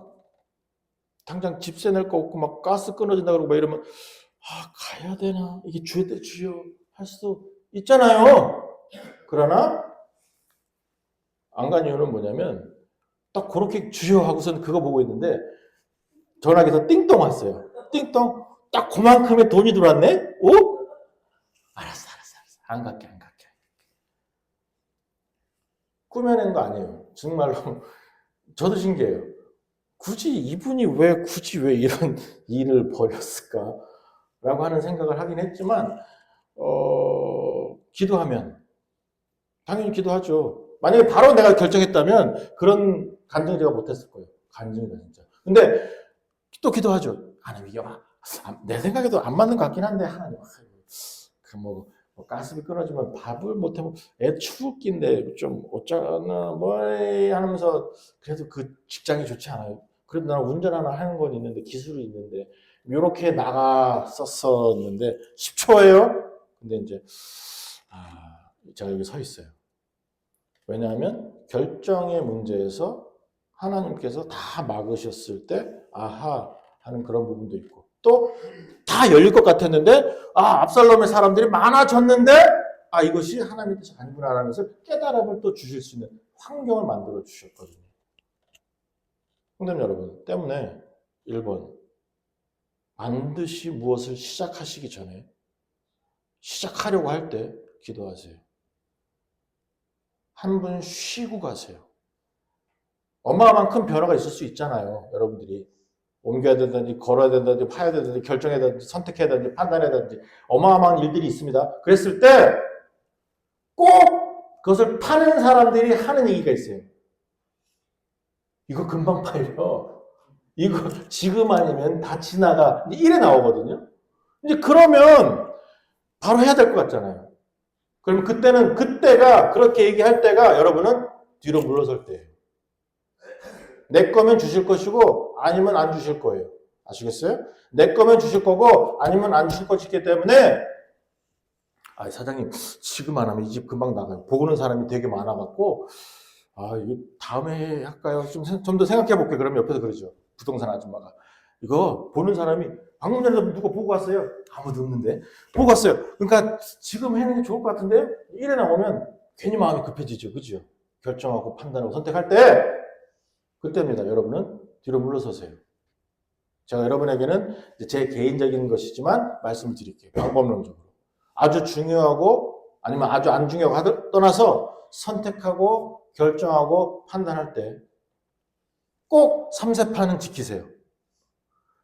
당장 집세 낼 거 없고 막 가스 끊어진다 그러고 막 이러면 가야 되나? 이게 주여 할 수도 있잖아요. 그러나 안 간 이유는 뭐냐면 딱 그렇게 주여 하고선 그거 보고 있는데 전화기에서 띵동 왔어요. 띵동 딱 그만큼의 돈이 들어왔네? 오? 알았어. 안 갈게. 꾸며낸 거 아니에요. 정말로 저도 신기해요. 이분이 왜 이런 일을 벌였을까? 라고 하는 생각을 하긴 했지만 기도하면 당연히 기도하죠. 만약에 바로 내가 결정했다면 그런 간증 제가 못했을 거예요. 간증이다 진짜. 근데 또 기도하죠. 하나님 이게 내 생각에도 안 맞는 것 같긴 한데 하나님 가스비 끊어지면 밥을 못하면 애 추울 낀데 좀 어쩌나 하면서 그래도 그 직장이 좋지 않아요. 그래도 나는 운전 하나 하는 건 있는데 기술이 있는데 이렇게 나갔었는데 10초예요. 근데 이제 제가 여기 서 있어요. 왜냐하면 결정의 문제에서 하나님께서 다 막으셨을 때 하는 그런 부분도 있고 또 다 열릴 것 같았는데 압살롬의 사람들이 많아졌는데 이것이 하나님의 뜻이 아니구나라는 것을 깨달음을 또 주실 수 있는 환경을 만들어 주셨거든요. 성도 여러분 때문에 1번 반드시 무엇을 시작하시기 전에 시작하려고 할 때 기도하세요. 한 분 쉬고 가세요. 어마어마한 큰 변화가 있을 수 있잖아요. 여러분들이 옮겨야 된다든지 걸어야 된다든지 파야 된다든지 결정해야 된다든지 선택해야 된다든지 판단해야 된다든지 어마어마한 일들이 있습니다. 그랬을 때 꼭 그것을 파는 사람들이 하는 얘기가 있어요. 이거 금방 팔려. 이거 지금 아니면 다 지나가. 이래 나오거든요. 이제 그러면 바로 해야 될 것 같잖아요. 그럼 그때가 그렇게 얘기할 때가 여러분은 뒤로 물러설 때예요. 내 거면 주실 것이고 아니면 안 주실 거예요. 아시겠어요? 내 거면 주실 거고 아니면 안 주실 것이기 때문에 사장님 지금 안 하면 이 집 금방 나가요. 보고는 사람이 되게 많아갖고 이거 다음에 할까요? 좀 더 생각해 볼게요. 그러면 옆에서 그러죠. 부동산 아줌마가. 이거 보는 사람이 방금 전에 누가 보고 왔어요? 아무도 없는데. 보고 왔어요. 그러니까 지금 해는 게 좋을 것 같은데 일에 나오면 괜히 마음이 급해지죠. 그죠? 결정하고 판단하고 선택할 때 그때입니다. 여러분은 뒤로 물러서세요. 제가 여러분에게는 제 개인적인 것이지만 말씀을 드릴게요. 방법론적으로. 아주 중요하고 아니면 아주 안 중요하고 떠나서 선택하고 결정하고 판단할 때 꼭 3세판은 지키세요.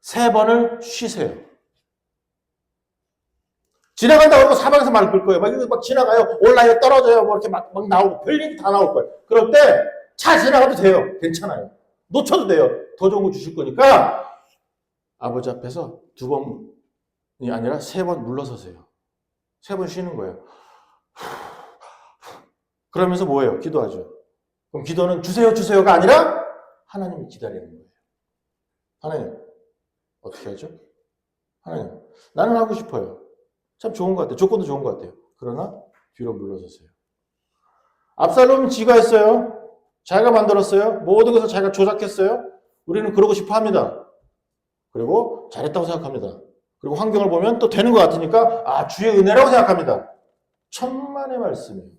3번을 쉬세요. 지나간다고 하고 사방에서 말 걸 거예요. 막 지나가요. 올라요. 떨어져요. 뭐 이렇게 막 나오고 별일이 다 나올 거예요. 그럴 때 차 지나가도 돼요. 괜찮아요. 놓쳐도 돼요. 더 좋은 거 주실 거니까 아버지 앞에서 2번이 아니라 3번 물러서세요. 3번 쉬는 거예요. 그러면서 뭐예요? 기도하죠. 그럼 기도는 주세요, 주세요가 아니라 하나님이 기다리는 거예요. 하나님, 어떻게 하죠? 하나님, 나는 하고 싶어요. 참 좋은 것 같아요. 조건도 좋은 것 같아요. 그러나 뒤로 물러서세요. 압살롬은 지가 했어요. 자기가 만들었어요. 모든 것을 자기가 조작했어요. 우리는 그러고 싶어 합니다. 그리고 잘했다고 생각합니다. 그리고 환경을 보면 또 되는 것 같으니까 주의 은혜라고 생각합니다. 천만의 말씀이에요.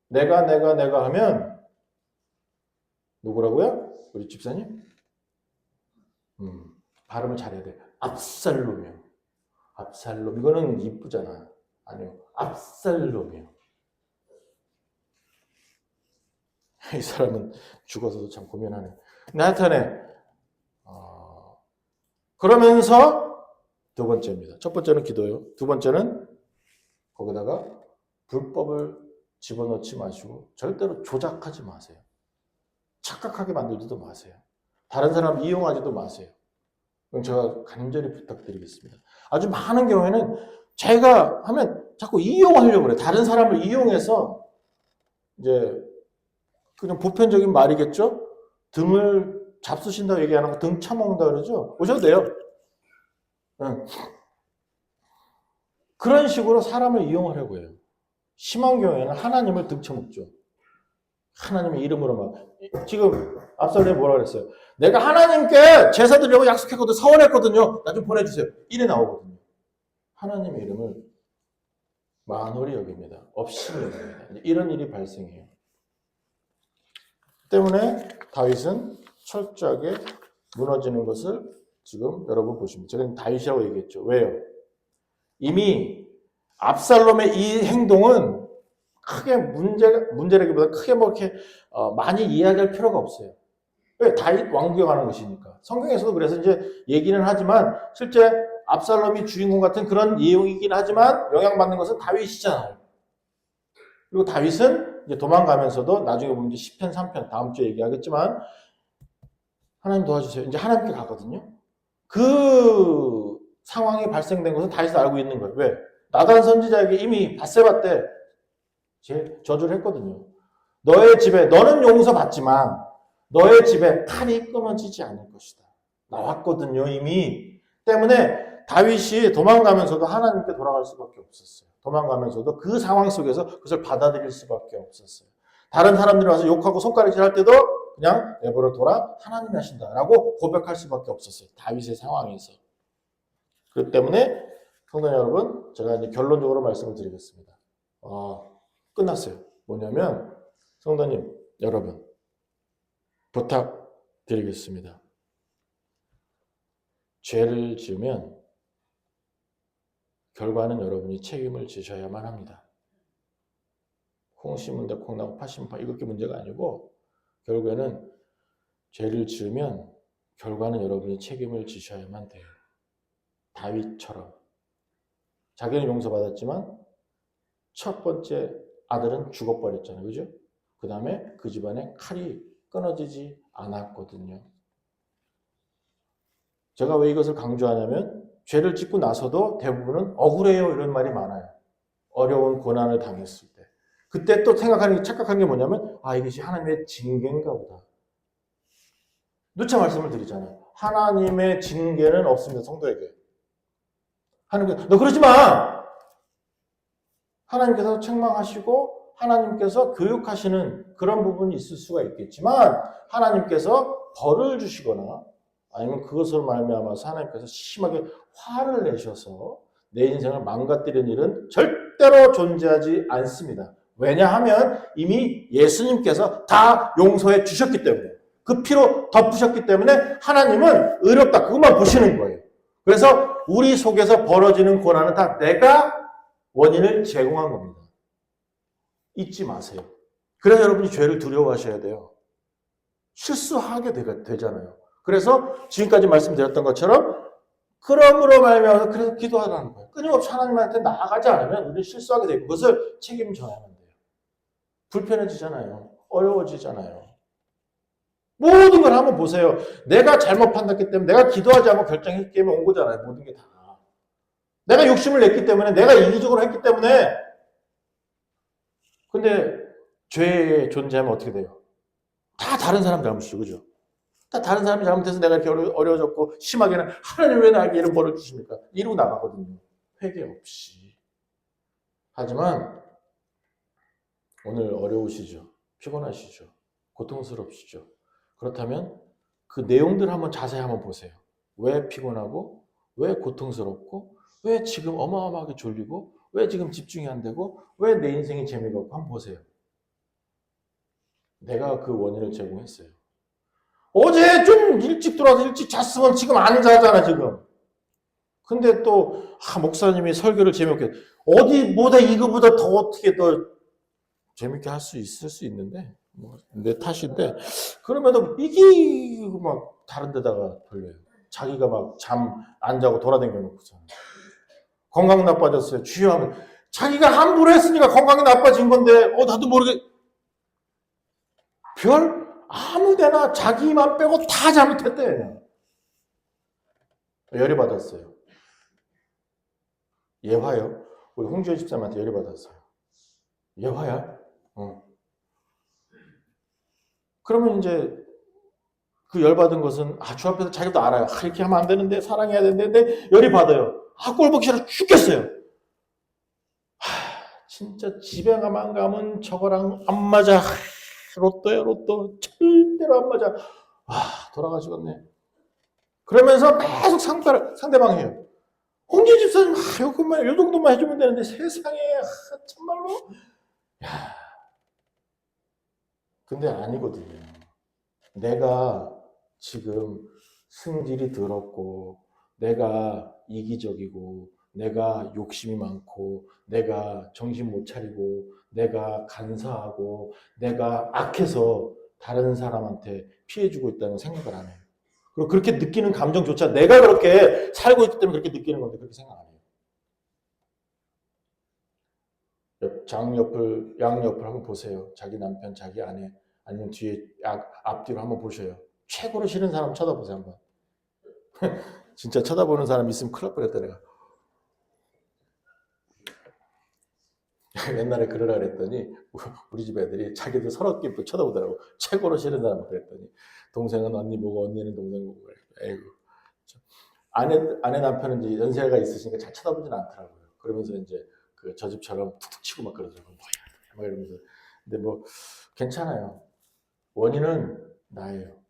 내가 하면 누구라고요? 우리 집사님? 발음을 잘해야 돼. 압살롬이요. 압살롬. 이거는 이쁘잖아. 아니요. 압살롬이요. 이 사람은 죽어서도 참 고민하네. 나타내. 그러면서 2번째입니다. 첫 번째는 기도요. 2번째는 거기다가 불법을 집어넣지 마시고 절대로 조작하지 마세요. 착각하게 만들지도 마세요. 다른 사람 이용하지도 마세요. 그럼 제가 간절히 부탁드리겠습니다. 아주 많은 경우에는 제가 하면 자꾸 이용하려고 그래요. 다른 사람을 이용해서 이제 그냥 보편적인 말이겠죠? 등을 잡수신다고 얘기 안 하고 등 쳐먹는다 그러죠? 오셔도 돼요. 그런 식으로 사람을 이용하려고 해요. 심한 경우에는 하나님을 등쳐먹죠. 하나님의 이름으로 막. 지금 압살롬이 뭐라 그랬어요? 내가 하나님께 제사 드리려고 약속했거든, 서원했거든요. 나 좀 보내주세요. 이래 나오거든요. 하나님의 이름을 만홀히 여깁니다. 없이 여깁니다. 이런 일이 발생해요. 때문에 다윗은 철저하게 무너지는 것을 지금 여러분 보십니다. 제가 다윗이라고 얘기했죠. 왜요? 이미 압살롬의 이 행동은 크게 문제라기보다 크게 뭐 이렇게 많이 이야기할 필요가 없어요. 왜? 다윗 왕구경하는 것이니까. 성경에서도 그래서 이제 얘기는 하지만 실제 압살롬이 주인공 같은 그런 내용이긴 하지만 영향받는 것은 다윗이잖아요. 그리고 다윗은 이제 도망가면서도 나중에 보면 이제 10편, 3편 다음 주에 얘기하겠지만 하나님 도와주세요. 이제 하나님께 가거든요. 그 상황이 발생된 것은 다윗은 알고 있는 거예요. 왜? 나단 선지자에게 이미 밧세바 때 저주를 했거든요. 너의 집에 너는 용서받지만 너의 집에 칼이 끊어지지 않을 것이다. 나왔거든요. 이미. 때문에 다윗이 도망가면서도 하나님께 돌아갈 수밖에 없었어요. 도망가면서도 그 상황 속에서 그것을 받아들일 수밖에 없었어요. 다른 사람들이 와서 욕하고 손가락질 할 때도 그냥 내버려 둬라 하나님이 하신다라고 고백할 수밖에 없었어요. 다윗의 상황에서. 그렇기 때문에 성도 여러분, 제가 이제 결론적으로 말씀을 드리겠습니다. 끝났어요. 뭐냐면 성도님 여러분 부탁드리겠습니다. 죄를 지으면 결과는 여러분이 책임을 지셔야만 합니다. 콩 심은 데 콩 나고 팥 심은 팥 이렇게 문제가 아니고 결국에는 죄를 지으면 결과는 여러분이 책임을 지셔야만 돼요. 다윗처럼 자기는 용서받았지만 첫 번째 아들은 죽어버렸잖아요. 그죠? 그 다음에 그 집안에 칼이 끊어지지 않았거든요. 제가 왜 이것을 강조하냐면 죄를 짓고 나서도 대부분은 억울해요 이런 말이 많아요. 어려운 고난을 당했을 때. 그때 또 착각하는 게 뭐냐면 이것이 하나님의 징계인가 보다. 누차 말씀을 드리잖아요. 하나님의 징계는 없습니다. 성도에게. 하나님께서 너 그러지 마! 하나님께서 책망하시고 하나님께서 교육하시는 그런 부분이 있을 수가 있겠지만 하나님께서 벌을 주시거나 아니면 그것으로 말미암아서 하나님께서 심하게 화를 내셔서 내 인생을 망가뜨리는 일은 절대로 존재하지 않습니다. 왜냐하면 이미 예수님께서 다 용서해 주셨기 때문에 그 피로 덮으셨기 때문에 하나님은 의롭다 그것만 보시는 거예요. 그래서 우리 속에서 벌어지는 고난은 다 내가 원인을 제공한 겁니다. 잊지 마세요. 그래서 여러분이 죄를 두려워하셔야 돼요. 실수하게 되잖아요. 그래서 지금까지 말씀드렸던 것처럼 그러므로 말미암아서 그래서 기도하라는 거예요. 끊임없이 하나님한테 나아가지 않으면 우리는 실수하게 되고 그것을 책임져야만 돼요. 불편해지잖아요. 어려워지잖아요. 모든 걸 한번 보세요. 내가 잘못 판단했기 때문에 내가 기도하지 않고 결정했기 때문에 온 거잖아요. 모든 게 다. 내가 욕심을 냈기 때문에 내가 이기적으로 했기 때문에 근데 죄에 존재하면 어떻게 돼요? 다 다른 사람 잘못이죠. 그죠? 다 다른 사람이 잘못해서 내가 이렇게 어려워졌고 심하게는 하나님 왜 나에게 이런 벌을 주십니까? 이러고 나가거든요. 회개 없이. 하지만 오늘 어려우시죠? 피곤하시죠? 고통스럽시죠? 그렇다면 그 내용들 한번 자세히 한번 보세요. 왜 피곤하고 왜 고통스럽고 왜 지금 어마어마하게 졸리고 왜 지금 집중이 안 되고 왜 내 인생이 재미가 없고 한번 보세요. 내가 그 원인을 제공했어요. 어제 좀 일찍 들어와서 일찍 잤으면 지금 안 자잖아 지금. 근데 또 목사님이 설교를 재미없게 어디 뭐다 이거보다 더 어떻게 더 재밌게 할 수 있을 수 있는데 뭐 내 탓인데 그러면도 이기고 막 다른 데다가 돌려요. 자기가 막 잠 안 자고 돌아다녀 놓고서 건강 나빠졌어요. 주여 하면 자기가 함부로 했으니까 건강이 나빠진 건데 나도 모르게 별 아무데나 자기만 빼고 다 잘못했대. 열이 받았어요. 예화요. 우리 홍지호 집사님한테 열이 받았어요. 예화야? 그러면 이제 그 열받은 것은 주 앞에서 자기도 알아요. 이렇게 하면 안 되는데 사랑해야 되는데 열이 받아요. 꼴 보기 싫어 죽겠어요. 진짜 집에만 가면 저거랑 안 맞아. 로또야 로또. 절대로 안 맞아. 돌아가시겠네. 그러면서 계속 상대방 해요. 홍지 집사님, 요 정도만 해주면 되는데 세상에 참말로. 근데 아니거든요. 내가 지금 승질이 더럽고 내가 이기적이고 내가 욕심이 많고 내가 정신 못 차리고 내가 간사하고 내가 악해서 다른 사람한테 피해주고 있다는 생각을 안 해요. 그리고 그렇게 느끼는 감정조차 내가 그렇게 살고 있기 때문에 그렇게 느끼는 건데 그렇게 생각 안 해요. 양옆을 한번 보세요. 자기 남편, 자기 아내 아니면 뒤에 앞뒤로 한번 보셔요. 최고로 싫은 사람 쳐다보세요 한번. 진짜 쳐다보는 사람 있으면 큰일 날 뻔했다 내가. 옛날에 그러라 그랬더니 우리 집 애들이 자기들 서럽게 쳐다보더라고. 최고로 싫은 사람 그랬더니 동생은 언니 보고 언니는 동생 보고 그래. 에이구. 아내 남편은 이제 연세가 있으시니까 잘 쳐다보진 않더라고요. 그러면서 이제 저 집처럼 툭툭 치고 막 그러더라고요. 뭐야 막 이러면서. 근데 뭐 괜찮아요. 원인은 나예요.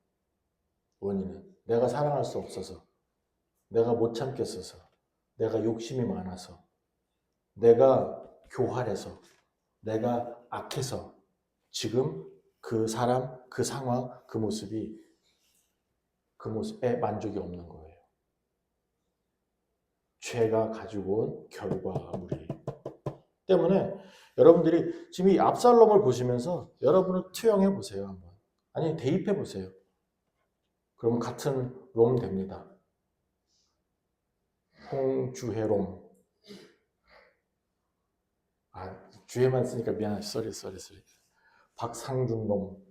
원인은 내가 사랑할 수 없어서, 내가 못 참겠어서, 내가 욕심이 많아서, 내가 교활해서, 내가 악해서 지금 그 사람, 그 상황, 그 모습에 만족이 없는 거예요. 죄가 가지고 온 결과물이 때문에 여러분들이 지금 이 압살롬을 보시면서 여러분을 투영해 보세요 한번. 아니 대입해 보세요. 그러면 같은 롬 됩니다. 홍주혜롬. 주혜만 쓰니까 미안해. 쏘리. 박상준롬.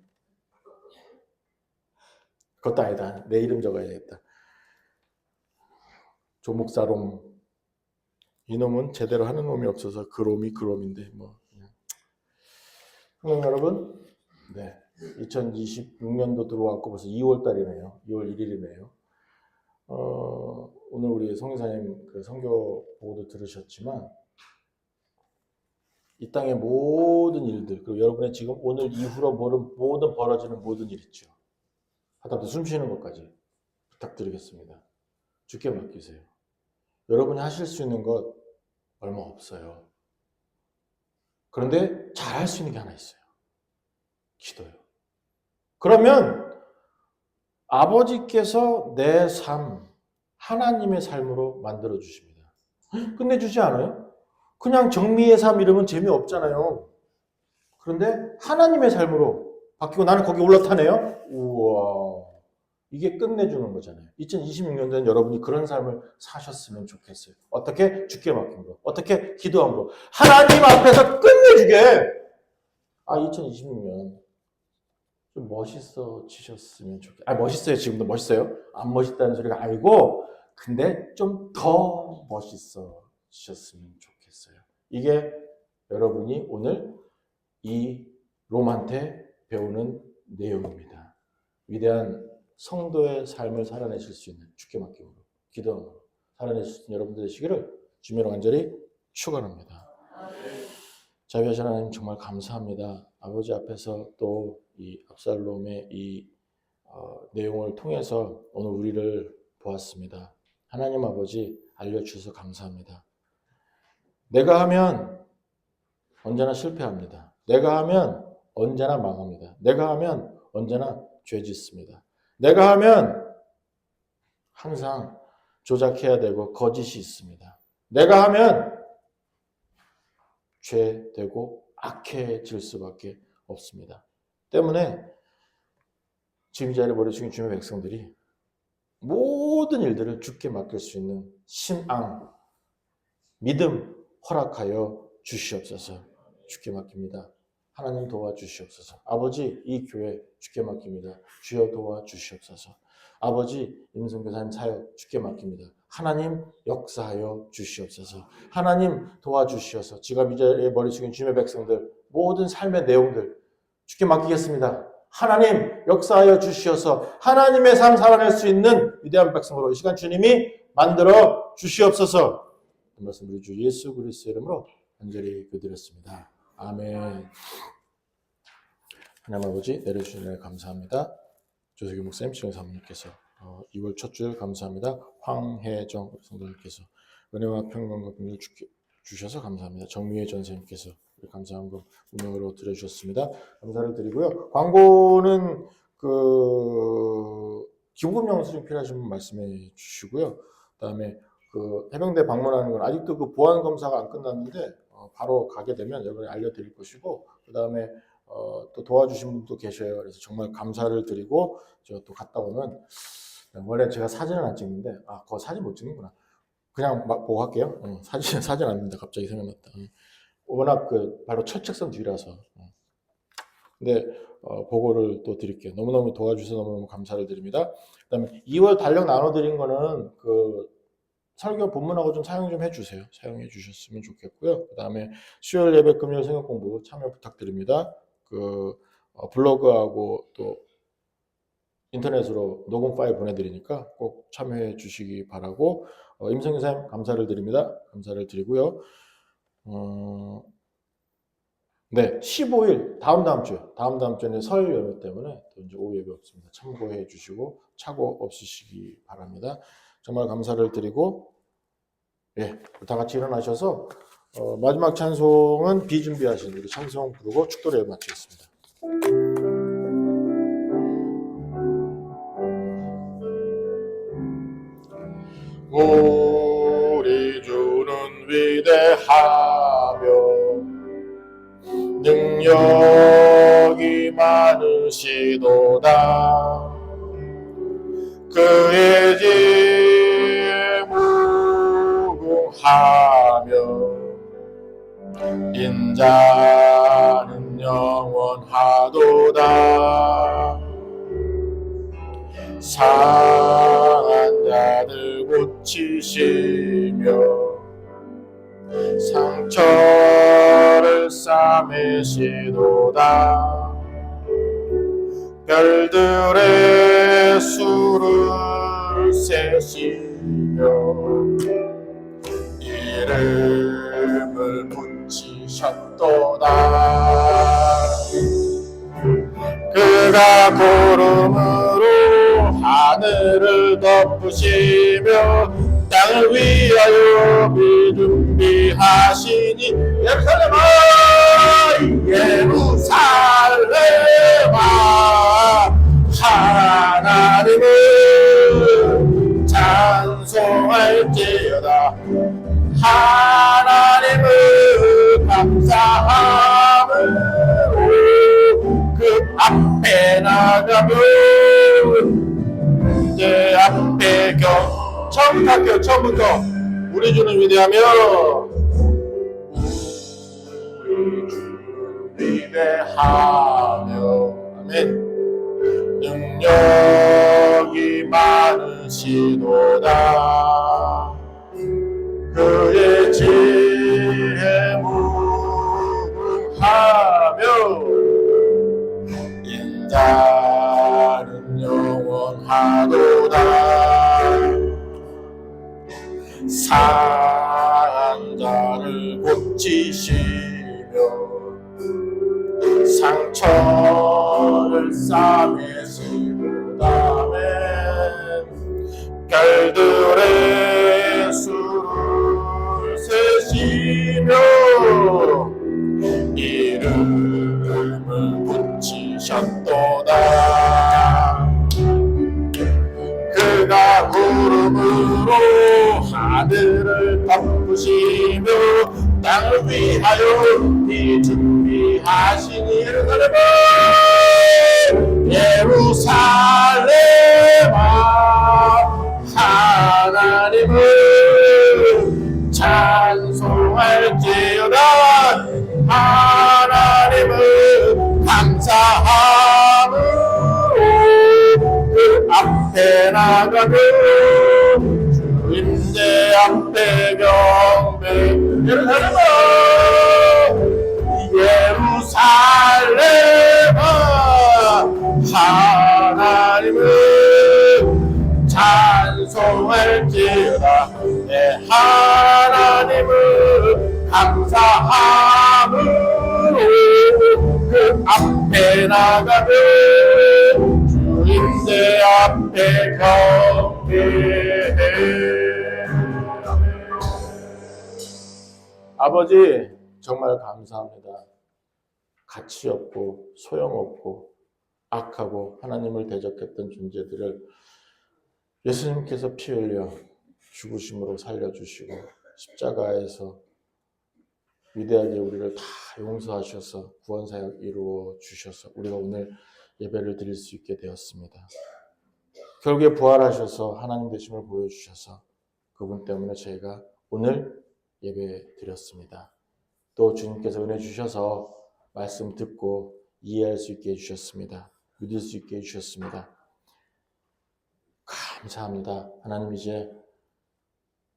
그것도 아니다. 내 이름 적어야겠다. 조목사롬. 이놈은 제대로 하는 놈이 없어서 그 롬이 그 롬인데 뭐. 그럼 여러분, 네. 2026년도 들어왔고 벌써 2월 달이네요. 2월 1일이네요. 오늘 우리 성교사님 그 선교 보고도 들으셨지만 이 땅의 모든 일들, 그리고 여러분의 지금 오늘 이후로 모든 벌어지는 모든 일 있죠. 하다못해 숨 쉬는 것까지 부탁드리겠습니다. 주께 맡기세요. 여러분이 하실 수 있는 것 얼마 없어요. 그런데 잘할 수 있는 게 하나 있어요. 기도요. 그러면 아버지께서 내 삶, 하나님의 삶으로 만들어 주십니다. 끝내주지 않아요? 그냥 정미의 삶 이러면 재미없잖아요. 그런데 하나님의 삶으로 바뀌고 나는 거기 올라타네요. 우와, 이게 끝내주는 거잖아요. 2026년도에는 여러분이 그런 삶을 사셨으면 좋겠어요. 어떻게? 주께 맡김으로. 어떻게? 기도함으로. 하나님 앞에서 끝내주게. 2026년 좀 멋있어지셨으면 좋겠어요. 멋있어요. 지금도 멋있어요. 안 멋있다는 소리가 아니고 근데 좀 더 멋있어지셨으면 좋겠어요. 이게 여러분이 오늘 이 롬한테 배우는 내용입니다. 위대한 성도의 삶을 살아내실 수 있는 주께 맡김으로 기도함으로 살아내실 수 있는 여러분들 되시기를 주님으로 간절히 축원합니다. 자비하신 하나님 정말 감사합니다. 아버지 앞에서 또 이 압살롬의 이 내용을 통해서 오늘 우리를 보았습니다. 하나님 아버지 알려주셔서 감사합니다. 내가 하면 언제나 실패합니다. 내가 하면 언제나 망합니다. 내가 하면 언제나 죄 짓습니다. 내가 하면 항상 조작해야 되고 거짓이 있습니다. 내가 하면 죄 되고 악해질 수밖에 없습니다. 때문에 지금 이 자리에 모여주신 주님의 백성들이 모든 일들을 주께 맡길 수 있는 신앙, 믿음 허락하여 주시옵소서. 주께 맡깁니다. 하나님 도와주시옵소서. 아버지 이 교회 주께 맡깁니다. 주여 도와주시옵소서. 아버지 임성교사님 사역 주께 맡깁니다. 하나님 역사하여 주시옵소서. 하나님 도와주시어서 지금 이 자리에 머리 숙인 주님의 백성들 모든 삶의 내용들 주께 맡기겠습니다. 하나님 역사하여 주시어서 하나님의 삶 살아낼 수 있는 위대한 백성으로 이 시간 주님이 만들어 주시옵소서. 그 말씀 우리 주 예수 그리스도의 이름으로 간절히 기도드렸습니다. 아멘. 하나님 아버지 내려주신 은혜 감사합니다. 조석규 목사님, 지원 사모님께서 2월 첫 주 감사합니다. 황혜정 성도님께서 은혜와 평강과 긍휼을 주셔서 감사합니다. 정미애 전사님께서 감사한 거 운명으로 드려주셨습니다. 감사를 드리고요. 광고는 기부금 영수증 필요하신 분 말씀해 주시고요. 그다음에 해병대 방문하는 건 아직도 보안 검사가 안 끝났는데 바로 가게 되면 여러분이 알려드릴 것이고 그다음에 또 도와주신 분도 계셔요. 그래서 정말 감사를 드리고 제가 또 갔다 오면 원래 제가 사진은 안 찍는데 그거 사진 못 찍는구나. 그냥 막 보고 할게요. 사진 안 찍는다. 갑자기 생각났다. 워낙 바로 첫 책선 뒤라서. 근데 보고를 또 드릴게요. 너무너무 도와주셔서 너무너무 감사를 드립니다. 그다음에 2월 달력 나눠드린 거는 설교 본문하고 좀 사용 좀 해주세요. 사용해 주셨으면 좋겠고요. 그다음에 수요일 예배 금요일 성경 공부 참여 부탁드립니다. 블로그하고 또 인터넷으로 녹음 파일 보내드리니까 꼭 참여해 주시기 바라고 임성규 선생님 감사를 드립니다. 감사를 드리고요. 네, 15일 다음 주에는 설 연휴 때문에 또 이제 오후 예배 없습니다. 참고해 주시고 착오 없으시기 바랍니다. 정말 감사를 드리고 다 같이 일어나셔서 마지막 찬송은 비준비하신 우리 찬송 부르고 축도를 마치겠습니다. 우리 주는 위대하며 능력이 많으시도다. 그의 지혜 무궁하며 인자는 영원하도다. 상한 자들 고치시며 상처를 싸매시도다. 별들의 수를 세시며 이름을 붙이셨도다. 그가 구름으로 하늘을 덮으시며 땅을 위하여 비 준비하시니 예루살렘아 예루살렘아 하나님을 찬송할지어다. 하나님을 감사함으로 그 앞에 나가면 내 앞에 처음부터 할게요. 처음부터 우리 주는 위대하며 우리 주는 위대하며 아멘. 능력이 많으시도다. 그의 지혜 무궁하며 인자는 영원하도다. 상한 자를 고치시며 상처를 싸매시도다. 별들의 수를 세시며 이름을 붙이셨도다. 그가 구름으로 하늘을 덮으시며 땅을 위하여 비 준비하시니 예루살렘아 예루살렘아 하나님을 찬송할지어다. 하나님을 감사함으로 그 앞에 나가고 주인의 앞에 경배 예루살렘아 예루살렘아 하나님을 찬송할지어다. 내 하나님을 감사함으로 그 앞에 나가며 주인의 앞에 경배해. 아버지 정말 감사합니다. 가치 없고 소용없고 악하고 하나님을 대적했던 존재들을 예수님께서 피 흘려 죽으심으로 살려주시고 십자가에서 위대하게 우리를 다 용서하셔서 구원사역 이루어 주셔서 우리가 오늘 예배를 드릴 수 있게 되었습니다. 결국에 부활하셔서 하나님 되심을 보여주셔서 그분 때문에 저희가 오늘 예배 드렸습니다. 또 주님께서 은혜 주셔서 말씀 듣고 이해할 수 있게 해주셨습니다. 믿을 수 있게 해주셨습니다. 감사합니다. 하나님 이제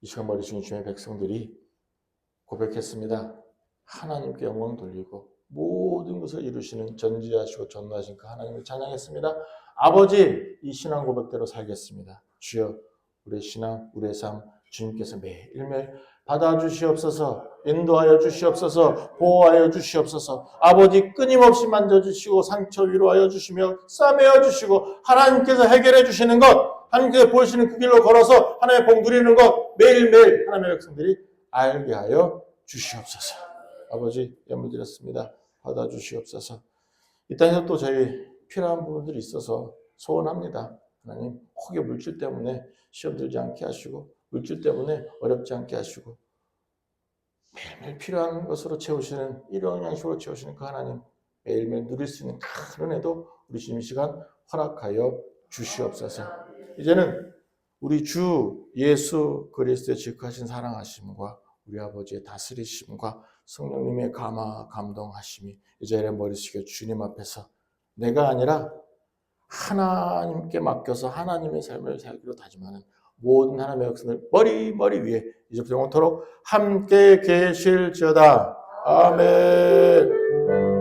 이 시간 머리 숙인 주의 백성들이 고백했습니다. 하나님께 영광 돌리고 모든 것을 이루시는 전지하시고 전능하신 그 하나님을 찬양했습니다. 아버지 이 신앙 고백대로 살겠습니다. 주여 우리의 신앙 우리의 삶 주님께서 매일매일 받아주시옵소서. 인도하여 주시옵소서. 보호하여 주시옵소서. 아버지 끊임없이 만져주시고 상처 위로하여 주시며 싸매어 주시고 하나님께서 해결해 주시는 것 하나님께서 보이시는 그 길로 걸어서 하나님의 복 누리는 것 매일매일 하나님의 백성들이 알게 하여 주시옵소서. 아버지 예물 드렸습니다. 받아주시옵소서. 이 땅에서 또 저희 필요한 부분들이 있어서 소원합니다. 하나님 혹여 물질 때문에 시험 들지 않게 하시고 물질 때문에 어렵지 않게 하시고 매일매일 필요한 것으로 채우시는 일용 양식으로 채우시는 그 하나님 매일매일 누릴 수 있는 큰 은혜도 우리 주님 시간 허락하여 주시옵소서. 이제는 우리 주 예수 그리스도의 지극하신 사랑하심과 우리 아버지의 다스리심과 성령님의 감동하심이 이제 머리 숙여 주님 앞에서 내가 아니라 하나님께 맡겨서 하나님의 삶을 살기로 다짐하는 모든 하나님의 백성들 머리 위에 이제부터 영원토록 함께 계실지어다. 아멘.